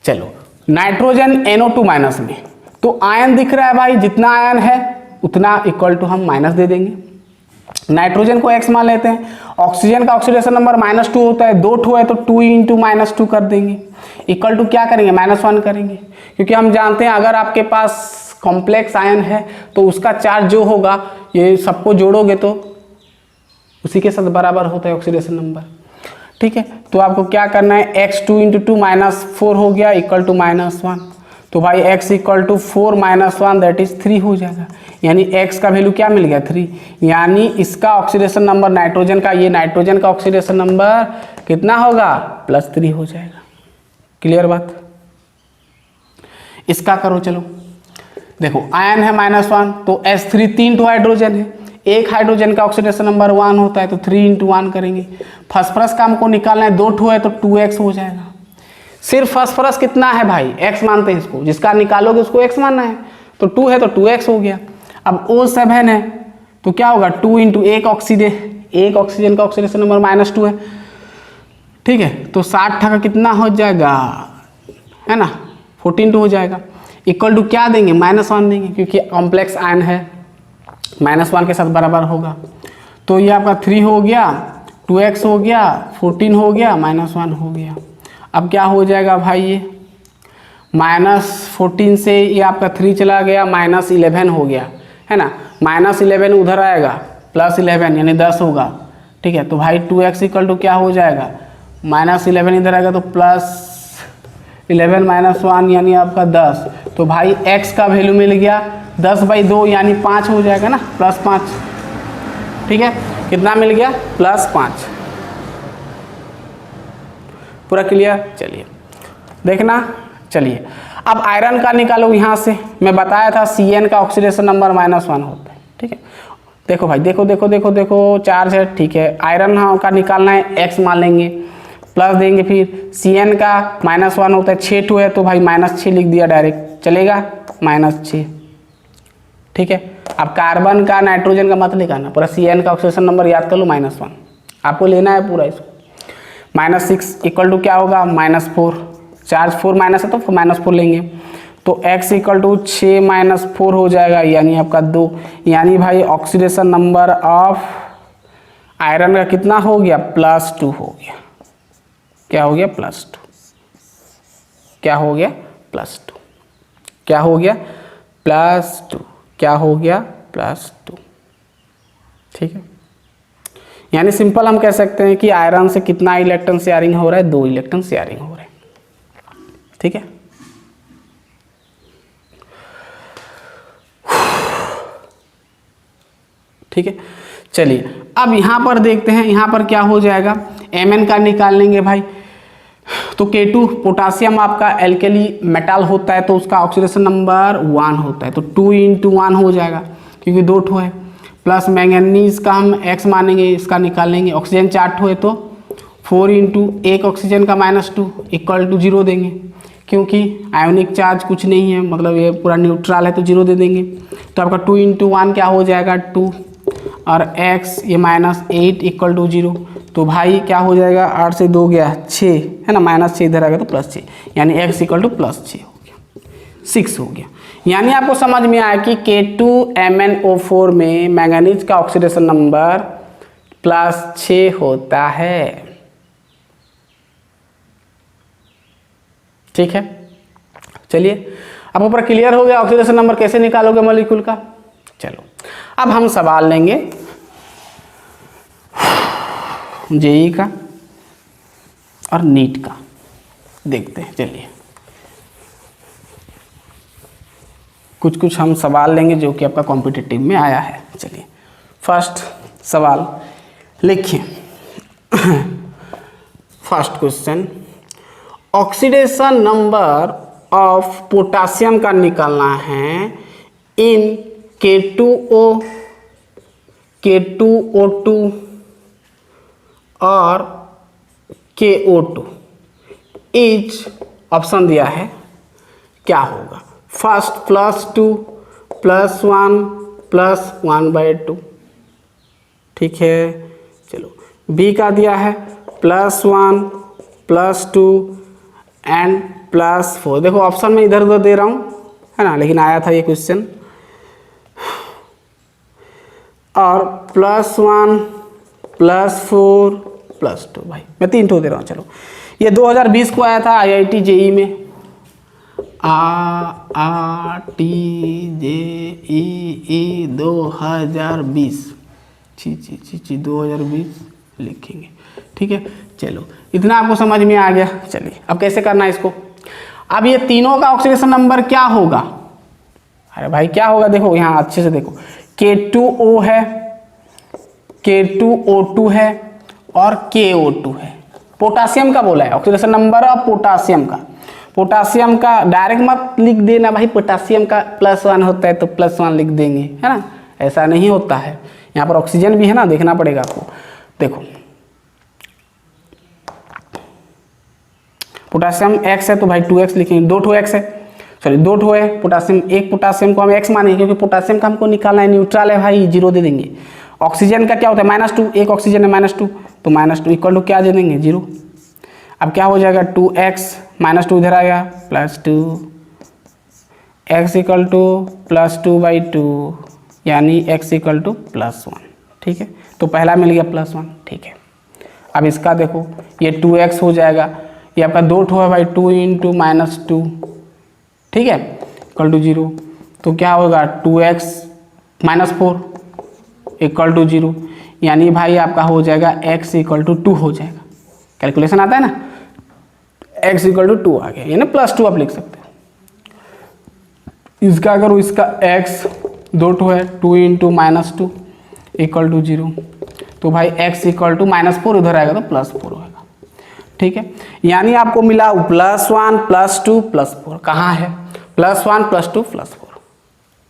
चलो नाइट्रोजन NO2- में, तो आयन दिख रहा है भाई, जितना आयन है उतना इक्वल टू हम माइनस दे देंगे। नाइट्रोजन को x मान लेते हैं, ऑक्सीजन का ऑक्सीडेशन नंबर -2 होता है, 2 ठो है तो 2 इंटू -2 कर देंगे, इक्वल टू क्या करेंगे, -1 करेंगे, क्योंकि हम जानते हैं अगर आपके पास कॉम्प्लेक्स आयन है तो उसका चार्ज जो होगा, ये सबको जोड़ोगे तो उसी के साथ बराबर होता है ऑक्सीडेशन नंबर, ठीक है। तो आपको क्या करना है, x 2 इंटू 2 -4 हो गया, इक्वल टू -1, तो भाई x equal to 4 - 1 that is 3 हो जाएगा, यानी x का वैल्यू क्या मिल गया 3, यानी इसका ऑक्सीडेशन नंबर नाइट्रोजन का, ये नाइट्रोजन का ऑक्सीडेशन नंबर कितना होगा +3 हो जाएगा। क्लियर बात। इसका करो चलो, देखो आयन है -1 तो S3 3 टू हाइड्रोजन है, एक हाइड्रोजन का ऑक्सीडेशन नंबर 1 होता है तो 3 × 1 करेंगे। फास्फोरस का हमको निकालना है, 2 ठो है तो 2x हो जाएगा। सिर्फ फास्फोरस कितना है भाई, x मानते हैं इसको, जिसका निकालोगे उसको x मानना है, तो 2 है तो 2x हो गया। अब O7 है तो क्या होगा 2 × एक ऑक्सीजन का ऑक्सीडेशन नंबर -2 है, ठीक है, तो 60 का कितना हो जाएगा, है ना 14 हो जाएगा। इक्वल टू क्या देंगे -1 देंगे, क्योंकि कॉम्प्लेक्स आयन है, -1 के साथ बराबर होगा। तो ये आपका 3 हो गया, 2x हो गया, 14 हो गया, -1 हो गया। अब क्या हो जाएगा भाई, ये -14 से ये आपका 3 चला गया, -11 हो गया, है ना, -11 उधर आएगा, +11 यानी 10 होगा, ठीक है। तो भाई 2x इक्वल टू क्या हो जाएगा, -11 इधर आएगा तो +11 -1 यानी आपका 10। तो भाई x का वैल्यू मिल गया 10/2 यानी 5 हो जाएगा ना, +5, ठीक है। कितना मिल गया +5। पूरा क्लियर। चलिए देखना, चलिए अब आयरन का निकालो। यहाँ से मैं बताया था Cn का ऑक्सीडेशन नंबर -1 होता है, ठीक है। देखो भाई, देखो चार्ज है, ठीक है। आयरन का निकालना है, x मान लेंगे, प्लस देंगे, फिर Cn का -1 होता है, 6 टू है तो भाई -6 लिख दिया डायरेक्ट, चलेगा -6, ठीक है। अब कार्बन का नाइट्रोजन का मत लिखाना, पूरा Cn का ऑक्सीडेशन नंबर याद कर लो -1, आपको लेना है पूरा इसको। -6 इक्वल टू क्या होगा -4, चार्ज 4 माइनस है तो -4 लेंगे, तो x इक्वल टू 6 - 4 हो जाएगा, यानी आपका 2, यानी भाई ऑक्सीडेशन नंबर ऑफ आयरन का कितना हो गया +2 हो गया। क्या हो गया +2, क्या हो गया +2, क्या हो गया +2, क्या हो गया +2, ठीक है। यानी सिंपल हम कह सकते हैं कि आयरन से कितना इलेक्ट्रॉन शेयरिंग हो रहा है, 2 इलेक्ट्रॉन शेयरिंग हो रहे हैं, ठीक है। ठीक है, चलिए अब यहाँ पर देखते हैं, यहाँ पर क्या हो जाएगा, Mn का निकाल लेंगे भाई। तो K2 पोटासियम आपका एल्केली मेटल होता है तो उसका ऑक्सीडेशन नंबर 1 होता है, तो 2 × 1 हो जाएगा क्योंकि 2 ठो है। प्लस मैंगनीज का हम x मानेंगे, इसका निकाल लेंगे। ऑक्सीजन 4 ठो है तो 4 × एक ऑक्सीजन का -2 इक्वल टू 0 देंगे, क्योंकि आयोनिक चार्ज कुछ नहीं है, मतलब ये पूरा न्यूट्रल है तो 0 दे देंगे। तो आपका 2 × 1 क्या हो जाएगा 2, और x ये -8 इक्वल टू 0, तो भाई क्या हो जाएगा 8 से 2 गया 6, है ना, -6 इधर आ गया तो +6, यानी x इक्वल टू +6 हो गया, 6 हो गया। यानी आपको समझ में आया कि K2MnO4 में मैंगनीज का ऑक्सीडेशन नंबर +6 होता है, ठीक है। चलिए अब ऊपर क्लियर हो गया ऑक्सीडेशन नंबर कैसे निकालोगे मॉलिक्यूल का। चलो अब हम सवाल लेंगे जेई का और नीट का, देखते हैं। चलिए कुछ हम सवाल लेंगे जो कि आपका कॉम्पिटिटिव में आया है। चलिए फर्स्ट सवाल लिखिए। First question, oxidation number of potassium का निकालना है इन K2O2 और KO2 इच ऑप्शन दिया है, क्या होगा। फर्स्ट +2 +1 +1/2, ठीक है। चलो बी का दिया है +1 +2 एंड +4। देखो ऑप्शन में इधर उधर दे रहा हूँ, है ना, लेकिन आया था ये क्वेश्चन। और +1 +4 +2, भाई मैं 3 ठो दे रहा हूँ। चलो ये 2020 को आया था IIT JEE में, RTJEE 2020, 2020 लिखेंगे, ठीक है। चलो इतना आपको समझ में आ गया। चलिए अब कैसे करना है इसको। अब ये तीनों का ऑक्सीडेशन नंबर क्या होगा, अरे भाई क्या होगा, देखो यहाँ अच्छे से देखो, K2O है, K2O2 है और KO2 है। पोटासियम का बोला है, ऑक्सीडेशन नंबर ऑफ पोटासियम का। पोटासियम का डायरेक्ट मत लिख देना भाई, पोटासियम का +1 होता है तो +1 लिख देंगे, है ना, ऐसा नहीं होता है। यहाँ पर ऑक्सीजन भी है ना, देखना पड़ेगा आपको। देखो पोटासियम X है तो भाई 2X लिखेंगे, 2x है, सॉरी 2 है पोटासियम, एक पोटासियम को हम X मानेंगे क्योंकि पोटासियम का हमको निकालना है, न्यूट्रल है भाई, 0 दे देंगे। ऑक्सीजन का क्या होता है -2, एक ऑक्सीजन है -2, तो -2 इक्वल टू क्या दे देंगे 0। अब क्या हो जाएगा 2x -2 इधर आएगा +2, x इक्वल टू +2/2 यानी x इक्वल टू +1, ठीक है। तो पहला मिल गया +1, ठीक है। अब इसका देखो ये 2x हो जाएगा, ये आपका 2 है भाई, 2 × -2, ठीक है, इक्वल टू 0। तो क्या होगा 2x -4 इक्वल टू 0, यानी भाई आपका हो जाएगा x इक्वल टू 2 हो जाएगा। कैलकुलेशन आता है ना, x इक्वल टू 2 आ गया, यानी +2 आप लिख सकते हो। इसका अगर इसका x 2 है, 2 × -2 इक्वल टू 0, तो भाई x इक्वल टू -4 इधर आएगा तो +4 होगा, ठीक है। यानी आपको मिला +1 +2 +4, कहाँ है +1 +2 +4,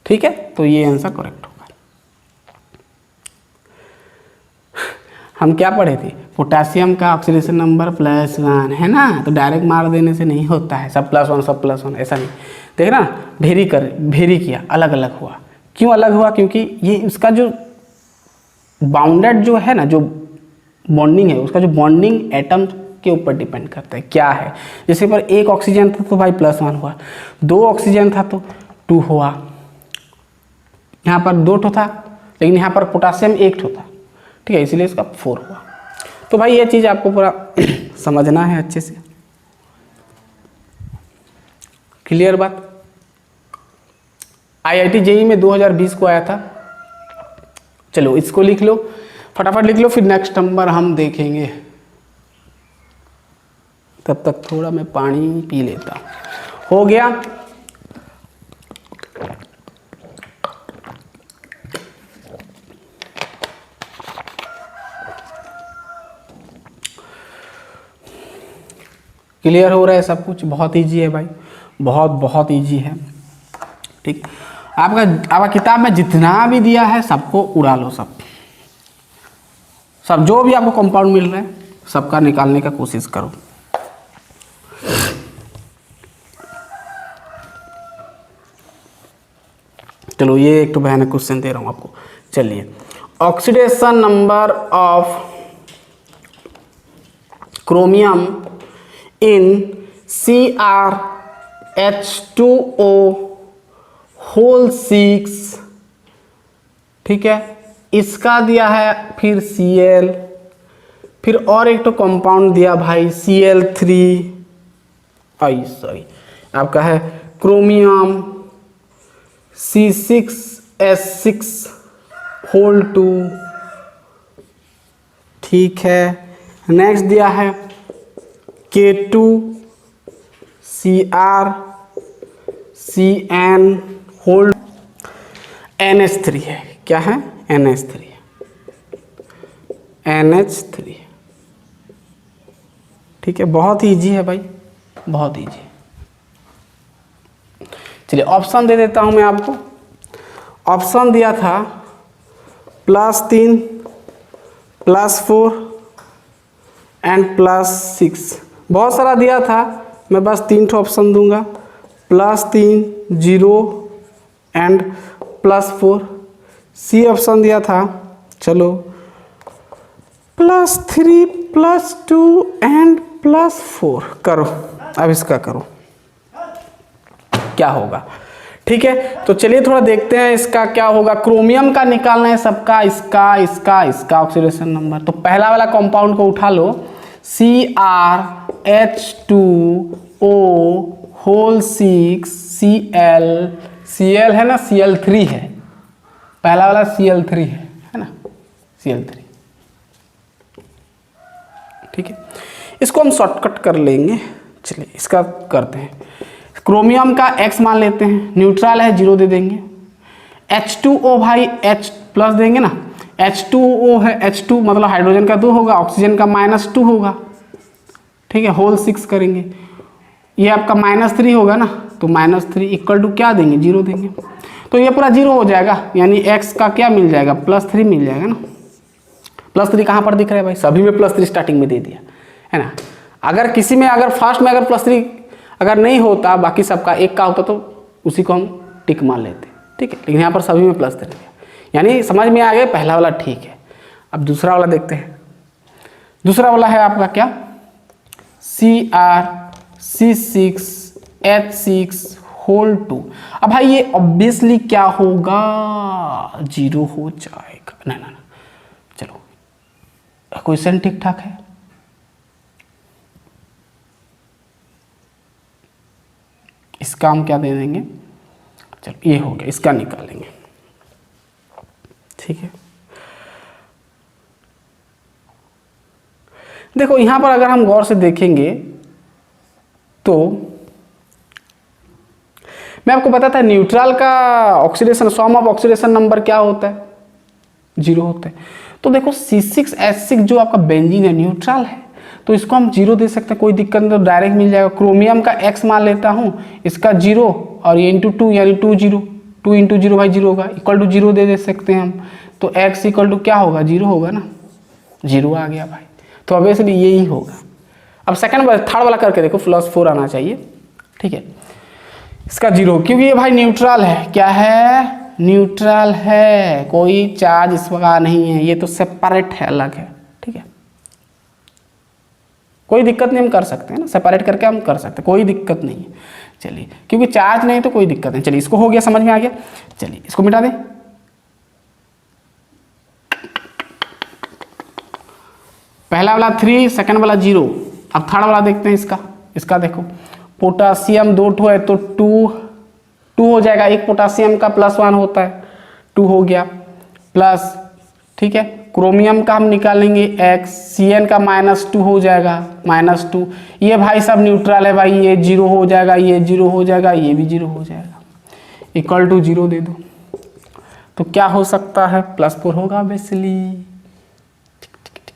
ठीक है। तो ये आंसर करेक्ट होगा। हम क्या पढ़े थे, पोटासियम का ऑक्सीडेशन नंबर +1 है ना, तो डायरेक्ट मार देने से नहीं होता है, सब +1 सब +1 ऐसा नहीं। देखना भेरी किया, अलग अलग हुआ। क्यों अलग हुआ, क्योंकि ये उसका जो बाउंडेड जो है ना, जो बॉन्डिंग है, उसका जो बॉन्डिंग एटम के ऊपर डिपेंड करता है क्या है। जैसे पर एक ऑक्सीजन था तो भाई +1 हुआ, 2 ऑक्सीजन था तो 2 हुआ, यहाँ पर 2 था लेकिन यहाँ पर पोटासियम 1 था, ठीक है, इसलिए इसका 4 हुआ। तो भाई ये चीज़ आपको पूरा समझना है अच्छे से, क्लियर बात। IIT JEE में 2020 को आया था। चलो इसको लिख लो, फटाफट लिख लो, फिर नेक्स्ट नंबर हम देखेंगे। तब तक थोड़ा मैं पानी पी लेता हूँ। हो गया, क्लियर हो रहा है सब कुछ, बहुत इजी है भाई, बहुत इजी है, ठीक। आपका किताब में जितना भी दिया है सबको उड़ा लो, सब जो भी आपको कंपाउंड मिल रहा है सबका निकालने का कोशिश करो। चलो ये एक तो भयानक क्वेश्चन दे रहा हूं आपको। चलिए, oxidation number of chromium in CrH2O6, ठीक है, इसका दिया है, फिर Cl, फिर और एक तो कंपाउंड दिया भाई Cl3, सॉरी आपका है क्रोमियम C6H6(2), ठीक है। नेक्स्ट दिया है K2CrCN NH3 है, क्या है NH3, ठीक है। बहुत इजी है भाई, बहुत इजी। चलिए ऑप्शन दे देता हूं मैं आपको। ऑप्शन दिया था +3 +4 एंड +6, बहुत सारा दिया था, मैं बस 3 ऑप्शन दूंगा, +3 0 एंड +4। सी ऑप्शन दिया था, चलो +3 +2 एंड +4 करो। अब इसका करो क्या होगा, ठीक है। तो चलिए थोड़ा देखते हैं इसका क्या होगा। क्रोमियम का निकालना है सबका, इसका ऑक्सीडेशन नंबर। तो पहला वाला कंपाउंड को उठा लो, CrH2O6 Cl है ना, Cl3 है, पहला वाला Cl3 है ना, Cl3, ठीक है। इसको हम शॉर्टकट कर लेंगे। चलिए इसका करते हैं, क्रोमियम का X मान लेते हैं, न्यूट्रल है 0 दे देंगे। H2O भाई H प्लस देंगे ना, H2O है, H2 मतलब हाइड्रोजन का 2 होगा, ऑक्सीजन का -2 होगा, ठीक है, होल 6 करेंगे, ये आपका -3 होगा ना, तो -3 इक्वल टू क्या देंगे, 0 देंगे, तो ये पूरा 0 हो जाएगा, यानी X का क्या मिल जाएगा, +3 मिल जाएगा ना। +3 कहाँ पर दिख रहा है भाई, सभी में +3 स्टार्टिंग में दे दिया है ना। अगर किसी में अगर फर्स्ट में अगर +3 अगर नहीं होता, बाकी सबका एक का होता, तो उसी को हम टिक मान लेते, ठीक है, लेकिन यहाँ पर सभी में +3 है, यानी समझ में आ गया, पहला वाला ठीक है। अब दूसरा वाला देखते हैं। दूसरा वाला है आपका क्या, CrC6H6 2। अब भाई ये ऑब्वियसली क्या होगा, 0 हो जाएगा। ना ना ना, चलो क्वेश्चन ठीक ठाक है। इसका हम क्या दे देंगे, चलो ये हो गया, इसका निकालेंगे, ठीक है। देखो यहां पर अगर हम गौर से देखेंगे तो मैं आपको बताता है न्यूट्रल का oxidation, sum of oxidation number क्या होता है, 0 होता है। तो देखो C6H6 जो आपका बेंजीन है, न्यूट्रल है, तो इसको हम 0 दे सकते हैं, कोई दिक्कत नहीं, तो डायरेक्ट मिल जाएगा। क्रोमियम का X मान लेता हूं, इसका 0 और ये इंटू 2 यानी 2 0, 2 इंटू 0 भाई 0 होगा, इक्वल टू 0 दे सकते हैं हम, तो X इक्वल टू क्या होगा, 0 होगा ना, 0 आ गया भाई, तो ऑब्वियसली यही होगा। अब सेकंड वाला, थर्ड वाला करके देखो, +4 आना चाहिए, ठीक है। इसका 0, क्योंकि ये भाई न्यूट्रल है, क्या है, न्यूट्रल है, कोई चार्ज इसका नहीं है, ये तो सेपरेट है, अलग है, ठीक है, कोई दिक्कत नहीं, हम कर सकते हैं ना, सेपरेट करके हम कर सकते हैं, कोई दिक्कत नहीं है। चलिए, क्योंकि चार्ज नहीं तो कोई दिक्कत नहीं। चलिए इसको हो गया, समझ में आ गया, चलिए इसको मिटा दें। पहला वाला 3, सेकंड वाला 0। अब थर्ड वाला देखते हैं इसका। इसका देखो, पोटासियम 2 है तो 2 हो जाएगा, एक पोटासियम का +1 होता है, 2 हो गया, प्लस, ठीक है। क्रोमियम का हम निकालेंगे X, Cn का -2 हो जाएगा, -2, ये भाई सब न्यूट्रल है भाई, ये 0 हो जाएगा, ये 0 हो जाएगा, ये भी 0 हो जाएगा, इक्वल टू 0 दे दो, तो क्या हो सकता है, +4 होगा ऑब्वियसली,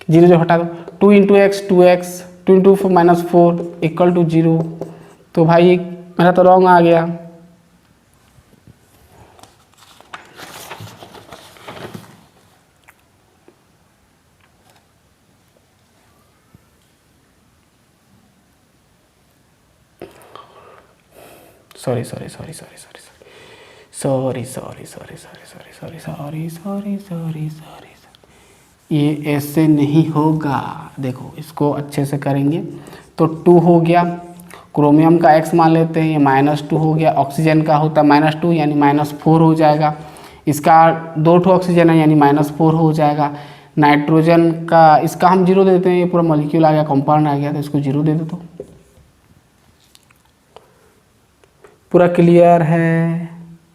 0 जो हटा दो, 2 into x 2x, 2 into -4 equal to 0, तो भाई मेरा तो रॉन्ग आ गया। सॉरी, ये ऐसे नहीं होगा, देखो इसको अच्छे से करेंगे तो 2 हो गया, क्रोमियम का X मान लेते हैं, ये -2 हो गया, ऑक्सीजन का होता है -2 यानी -4 हो जाएगा, इसका 2 ऑक्सीजन है यानी -4 हो जाएगा। नाइट्रोजन का, इसका हम 0 देते हैं, ये पूरा मॉलिक्यूल आ गया, कंपाउंड आ गया, तो इसको 0 दे दो, तो पूरा क्लियर है,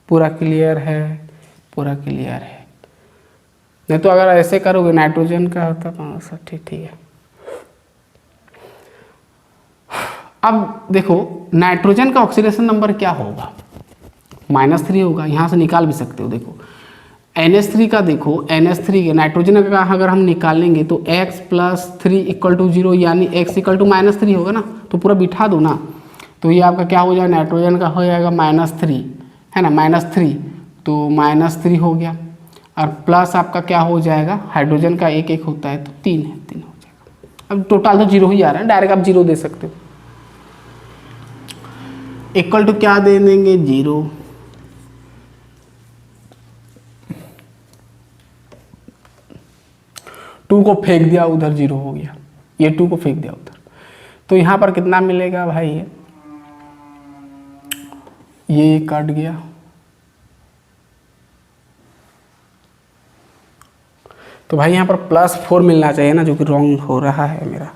पूरा क्लियर है, पूरा क्लियर है। नहीं तो अगर ऐसे करोगे, नाइट्रोजन का होता तो सब ठीक है। अब देखो नाइट्रोजन का ऑक्सीडेशन नंबर क्या होगा, -3 होगा, यहाँ से निकाल भी सकते हो। देखो NH3 का, देखो NH3 के नाइट्रोजन का अगर हम निकालेंगे तो X + 3 इक्वल टू 0, यानी X इक्वल टू -3 होगा ना, तो पूरा बिठा दो ना, तो ये आपका क्या हो जाएगा, नाइट्रोजन का हो जाएगा -3, है ना, -3, तो -3 हो गया, और प्लस आपका क्या हो जाएगा, हाइड्रोजन का 1 होता है तो 3 है, 3 हो जाएगा। अब टोटल तो 0 ही आ रहा है, डायरेक्ट आप 0 दे सकते हो, इक्वल टू क्या दे देंगे, 0। टू को फेंक दिया उधर, 0 हो गया, ये 2 को फेंक दिया उधर, तो यहाँ पर कितना मिलेगा भाई, ये कट गया, तो भाई यहाँ पर +4 मिलना चाहिए ना, जो कि रॉन्ग हो रहा है मेरा।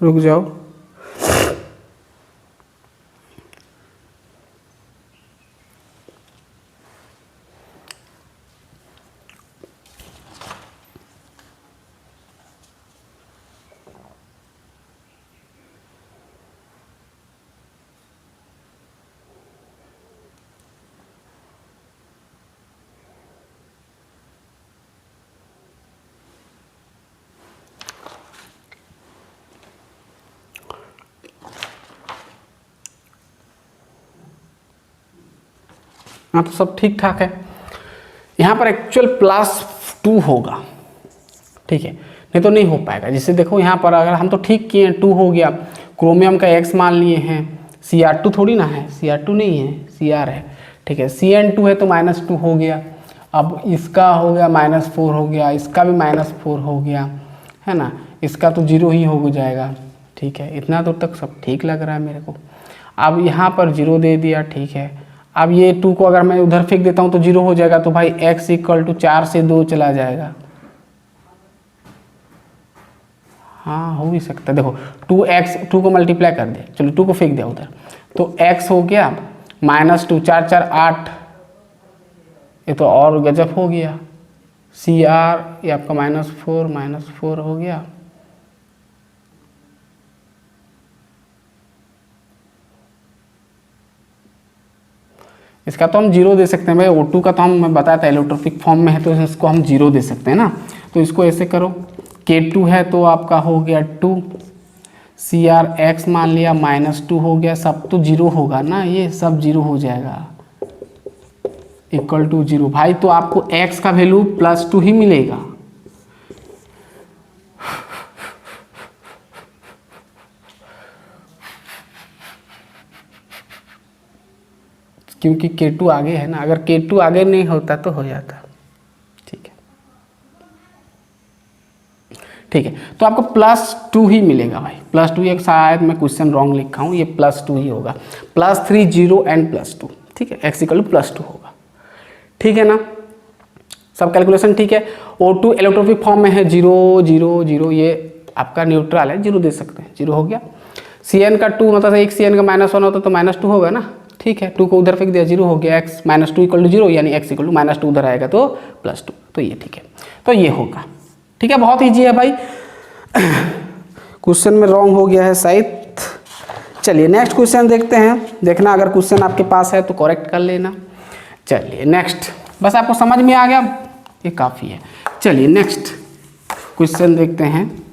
रुक जाओ, हाँ तो सब ठीक ठाक है। यहाँ पर एक्चुअल +2 होगा, ठीक है, नहीं तो नहीं हो पाएगा। जैसे देखो यहाँ पर अगर हम तो ठीक किए हैं, 2 हो गया, क्रोमियम का X मान लिए हैं, Cr2 थोड़ी ना है, Cr2 नहीं है, Cr है, ठीक है, Cn2 है तो -2 हो गया। अब इसका हो गया -4 हो गया, इसका भी -4 हो गया, है ना, इसका तो 0 ही हो जाएगा, ठीक है। इतना दूर तक सब ठीक लग रहा है मेरे को। अब यहाँ पर 0 दे दिया, ठीक है। अब ये 2 को अगर मैं उधर फेंक देता हूँ तो 0 हो जाएगा, तो भाई x = 4 से 2 चला जाएगा। हाँ हो भी सकता है, देखो 2 को मल्टीप्लाई कर दिया, चलो 2 को फेंक दिया उधर, तो x हो गया -2, 4 4 8, ये तो और गजब हो गया। Cr ये आपका -4 हो गया, इसका तो हम 0 दे सकते हैं भाई। O2 का तो हम बताया था एलोट्रोपिक फॉर्म में है तो इसको हम 0 दे सकते हैं ना। तो इसको ऐसे करो, K2 है तो आपका हो गया 2, CrX मान लिया -2 हो गया, सब तो 0 होगा ना, ये सब 0 हो जाएगा, = 0। भाई तो आपको x का वैल्यू +2 ही मिलेगा। क्योंकि K2 आगे है ना, अगर K2 आगे नहीं होता तो हो जाता, ठीक है, ठीक है। तो आपको +2 ही मिलेगा भाई, +2। एक शायद मैं क्वेश्चन रॉन्ग लिखा हूँ, ये +2 ही होगा, +3 0 एंड +2, ठीक है, x = +2 होगा, ठीक है ना। सब कैलकुलेशन ठीक है। O2 एलोट्रोपिक फॉर्म में है, 0 0 0, ये आपका न्यूट्रल है, 0 दे सकते हैं, 0 हो गया। Cn का 2 मतलब एक Cn का -1 होता तो -2 होगा ना, ठीक है, 2 को उधर फेंक दिया, 0 हो गया, x -2 = 0, यानी x = -2 उधर आएगा तो +2, तो ये ठीक है, तो ये होगा, ठीक है। बहुत ईजी है भाई, क्वेश्चन में रॉन्ग हो गया है शायद। चलिए नेक्स्ट क्वेश्चन देखते हैं, देखना अगर क्वेश्चन आपके पास है तो करेक्ट कर लेना। चलिए नेक्स्ट, बस आपको समझ में आ गया, ये काफ़ी है। चलिए नेक्स्ट क्वेश्चन देखते हैं।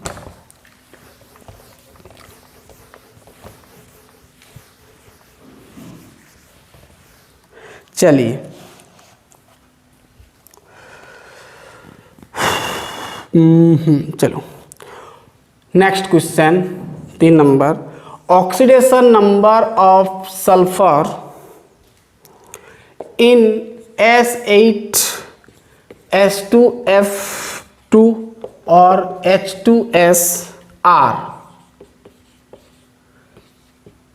चलिए चलो next question 3 number, oxidation number of sulphur in S8 H2F2 और H2SR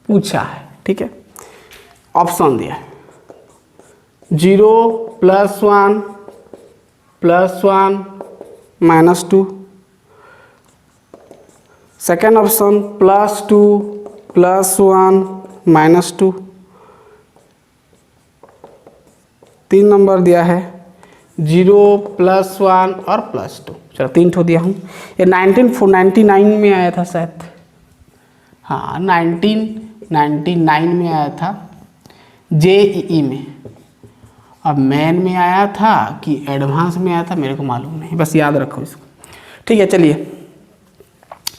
पूछा है, ठीक है। ऑप्शन दिया है 0 +1 +1 -2, सेकेंड ऑप्शन +2 +1 -2, 3 नंबर दिया है 0 +1 और +2। चलो 3 ठो दिया हूँ। ये 1999 में आया था शायद, हाँ 1999 में आया था JEE में। अब मेन में आया था कि एडवांस में आया था मेरे को मालूम नहीं, बस याद रखो इसको, ठीक है। चलिए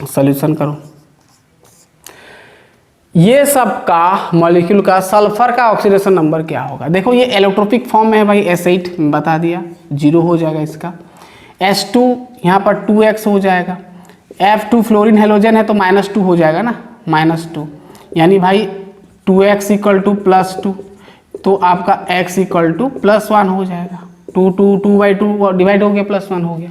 सॉल्यूशन करो। ये सब का मॉलिक्यूल का सल्फर का ऑक्सीडेशन नंबर क्या होगा। देखो ये एलोट्रोपिक फॉर्म में है भाई, S8 बता दिया, 0 हो जाएगा इसका। S2 यहाँ पर 2x हो जाएगा, F2 फ्लोरीन हेलोजन है तो -2 हो जाएगा ना, -2, यानी भाई 2x = +2, तो आपका x = +1 हो जाएगा। 2/2 डिवाइड हो गया, +1 हो गया।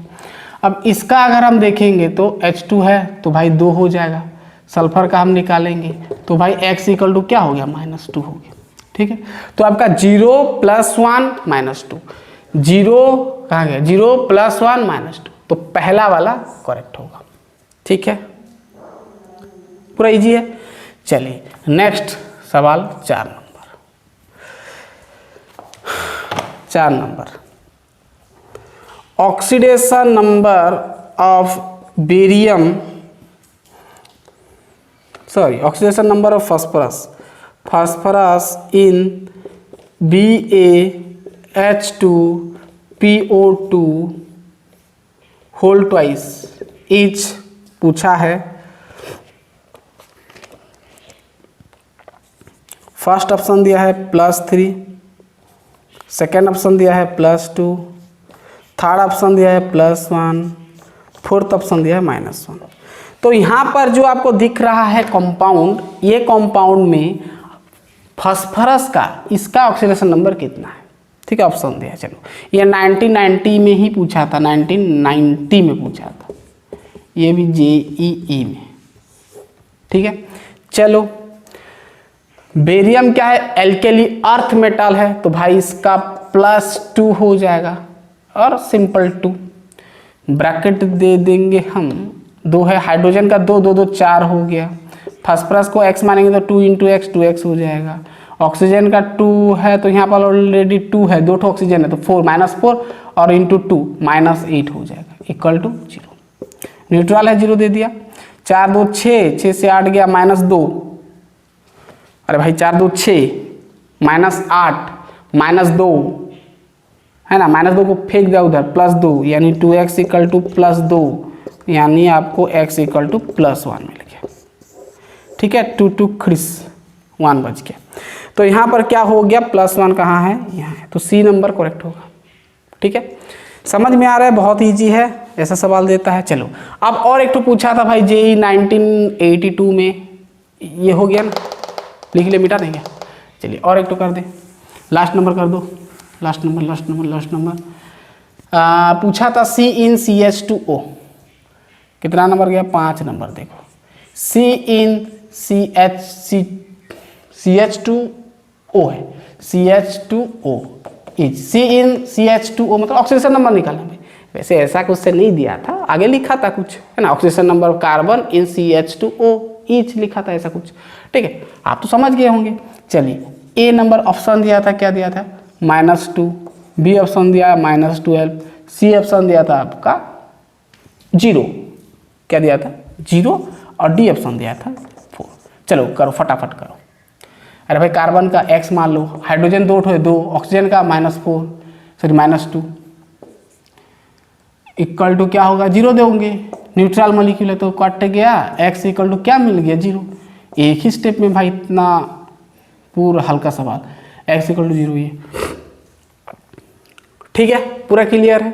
अब इसका अगर हम देखेंगे तो H2 है तो भाई 2 हो जाएगा, सल्फर का हम निकालेंगे तो भाई x = क्या हो गया, -2 हो गया, ठीक है। तो आपका 0 +1 -2, 0 कहाँ गया, 0 +1 -2, तो पहला वाला करेक्ट होगा, ठीक है, पूरा इजी है। चलिए नेक्स्ट सवाल 4 number, oxidation number of barium, sorry oxidation number of phosphorus in BaH2PO2 whole twice each पूछा है। फर्स्ट ऑप्शन दिया है +3, सेकेंड ऑप्शन दिया है +2, थर्ड ऑप्शन दिया है +1, फोर्थ ऑप्शन दिया है -1। तो यहाँ पर जो आपको दिख रहा है कंपाउंड, ये कंपाउंड में फास्फोरस का इसका ऑक्सीडेशन नंबर कितना है, ठीक है, ऑप्शन दिया है। चलो ये 1990 में ही पूछा था, 1990 में पूछा था, ये भी JEE में, ठीक है। चलो बेरियम क्या है, एल्केली अर्थ मेटल है, तो भाई इसका +2 हो जाएगा और सिंपल 2 ब्रैकेट दे देंगे हम, 2 है, हाइड्रोजन का 2 2 2 4 हो गया, फास्फोरस को x मानेंगे तो 2 × x 2x हो जाएगा, ऑक्सीजन का 2 है तो यहाँ पर ऑलरेडी 2 है, 2 ऑक्सीजन है तो 4 -4 और इंटू 2 -8 हो जाएगा इक्वल टू 0। न्यूट्रल है 0 दे दिया, 4 2 6, 6 से 8 गया -2, अरे भाई 4 2 6 -8 -2 है ना, -2 को फेंक दिया उधर, +2 यानी 2x इक्वल टू +2 यानी आपको x इक्वल टू +1 मिल गया, ठीक है। 2 2 खिस 1 बच गया, तो यहाँ पर क्या हो गया, +1 कहाँ है, यहाँ है, तो C नंबर करेक्ट होगा, ठीक है। समझ में आ रहा है, बहुत ईजी है, ऐसा सवाल देता है। चलो अब और एक तो पूछा था भाई JEE 1982 में, ये हो गया ना, लिख ले, मिटा देंगे। चलिए और एक तो कर दे, लास्ट नंबर कर दो, लास्ट नंबर पूछा था CnCH2O, कितना नंबर गया, 5 नंबर। देखो CnCH2O है, CH2O CnCH2O मतलब ऑक्सीडेशन नंबर निकालना भाई, वैसे ऐसा कुछ से नहीं दिया था, आगे लिखा था कुछ, है ना, oxidation number carbon in CH2O each लिखा था ऐसा कुछ, ठीक है, आप तो समझ गए होंगे। चलिए A नंबर ऑप्शन दिया था, क्या दिया था, -2, B ऑप्शन दिया -12, C ऑप्शन दिया था आपका 0, क्या दिया था 0, और D ऑप्शन दिया था 4। चलो करो फटाफट करो। अरे भाई कार्बन का x मान लो, हाइड्रोजन 2 है 2, ऑक्सीजन का -4 सॉरी -2 इक्वल टू क्या होगा, 0 दोगे, न्यूट्रल मॉलिक्यूल है तो कट गया, x इक्वल टू क्या मिल गया 0। एक ही स्टेप में भाई इतना पूरा हल्का सवाल, x इक्वल टू 0 ये, ठीक है, पूरा क्लियर है,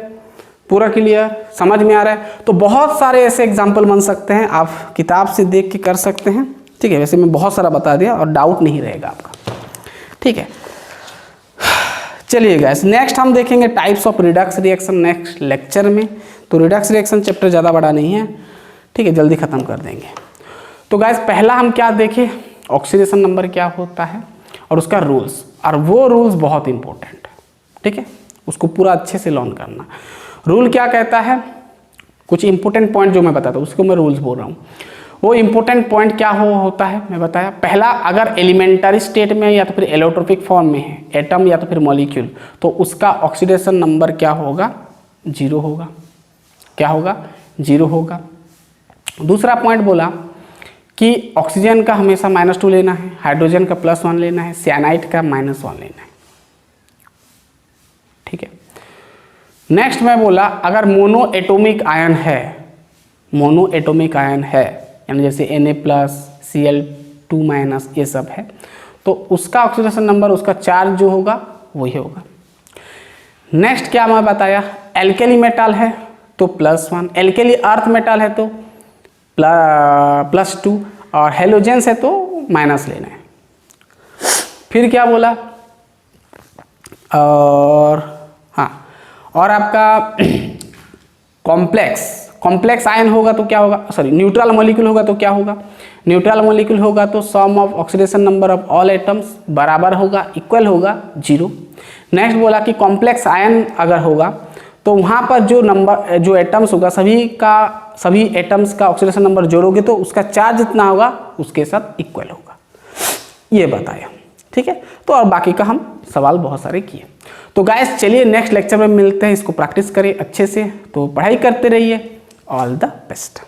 पूरा क्लियर, समझ में आ रहा है। तो बहुत सारे ऐसे एग्जाम्पल बन सकते हैं, आप किताब से देख के कर सकते हैं, ठीक है। वैसे मैं बहुत सारा बता दिया और डाउट नहीं रहेगा आपका, ठीक है। चलिए गाइस नेक्स्ट हम देखेंगे types of Redux reaction next lecture में। तो रिडक्स रिएक्शन चैप्टर ज़्यादा बड़ा नहीं है, ठीक है, जल्दी ख़त्म कर देंगे। तो गाइस पहला हम क्या देखें, ऑक्सीडेशन नंबर क्या होता है और उसका रूल्स, और वो रूल्स बहुत इंपॉर्टेंट है, ठीक है, उसको पूरा अच्छे से लर्न करना। रूल क्या कहता है, कुछ इंपॉर्टेंट पॉइंट जो मैं बताता हूँ उसको मैं रूल्स बोल रहा हूँ। वो इंपॉर्टेंट पॉइंट क्या होता है मैं बताया, पहला अगर एलिमेंटरी स्टेट में या तो फिर एलोट्रोपिक फॉर्म में है एटम या तो फिर मॉलिक्यूल, तो उसका ऑक्सीडेशन नंबर क्या होगा, 0 होगा, क्या होगा 0 होगा। दूसरा पॉइंट बोला कि ऑक्सीजन का हमेशा -2 लेना है, हाइड्रोजन का +1 लेना है, सियानाइड का -1 लेना है, ठीक है। नेक्स्ट मैं बोला अगर मोनो एटॉमिक आयन है, मोनो एटॉमिक आयन है यानी जैसे Na+, Cl2- ये सब है, तो उसका ऑक्सीडेशन नंबर, उसका चार्ज जो होगा वही होगा। नेक्स्ट क्या मैं बताया, एल्केली मेटल है तो +1, एल्केली अर्थ मेटल है तो +2 और हेलोजेंस है तो माइनस लेना है। फिर क्या बोला, और हाँ, और आपका कॉम्प्लेक्स आयन होगा तो क्या होगा, सॉरी न्यूट्रल मॉलिक्यूल होगा तो क्या होगा, न्यूट्रल मॉलिक्यूल होगा तो sum of oxidation number of all atoms बराबर होगा, इक्वल होगा 0। नेक्स्ट बोला कि कॉम्प्लेक्स आयन अगर होगा तो वहाँ पर जो नंबर जो एटम्स होगा सभी एटम्स का ऑक्सीडेशन नंबर जोड़ोगे तो उसका चार्ज जितना होगा उसके साथ इक्वल होगा, ये बताया, ठीक है। तो और बाकी का हम सवाल बहुत सारे किए। तो गाइस चलिए नेक्स्ट लेक्चर में मिलते हैं, इसको प्रैक्टिस करें अच्छे से, तो पढ़ाई करते रहिए, ऑल द बेस्ट।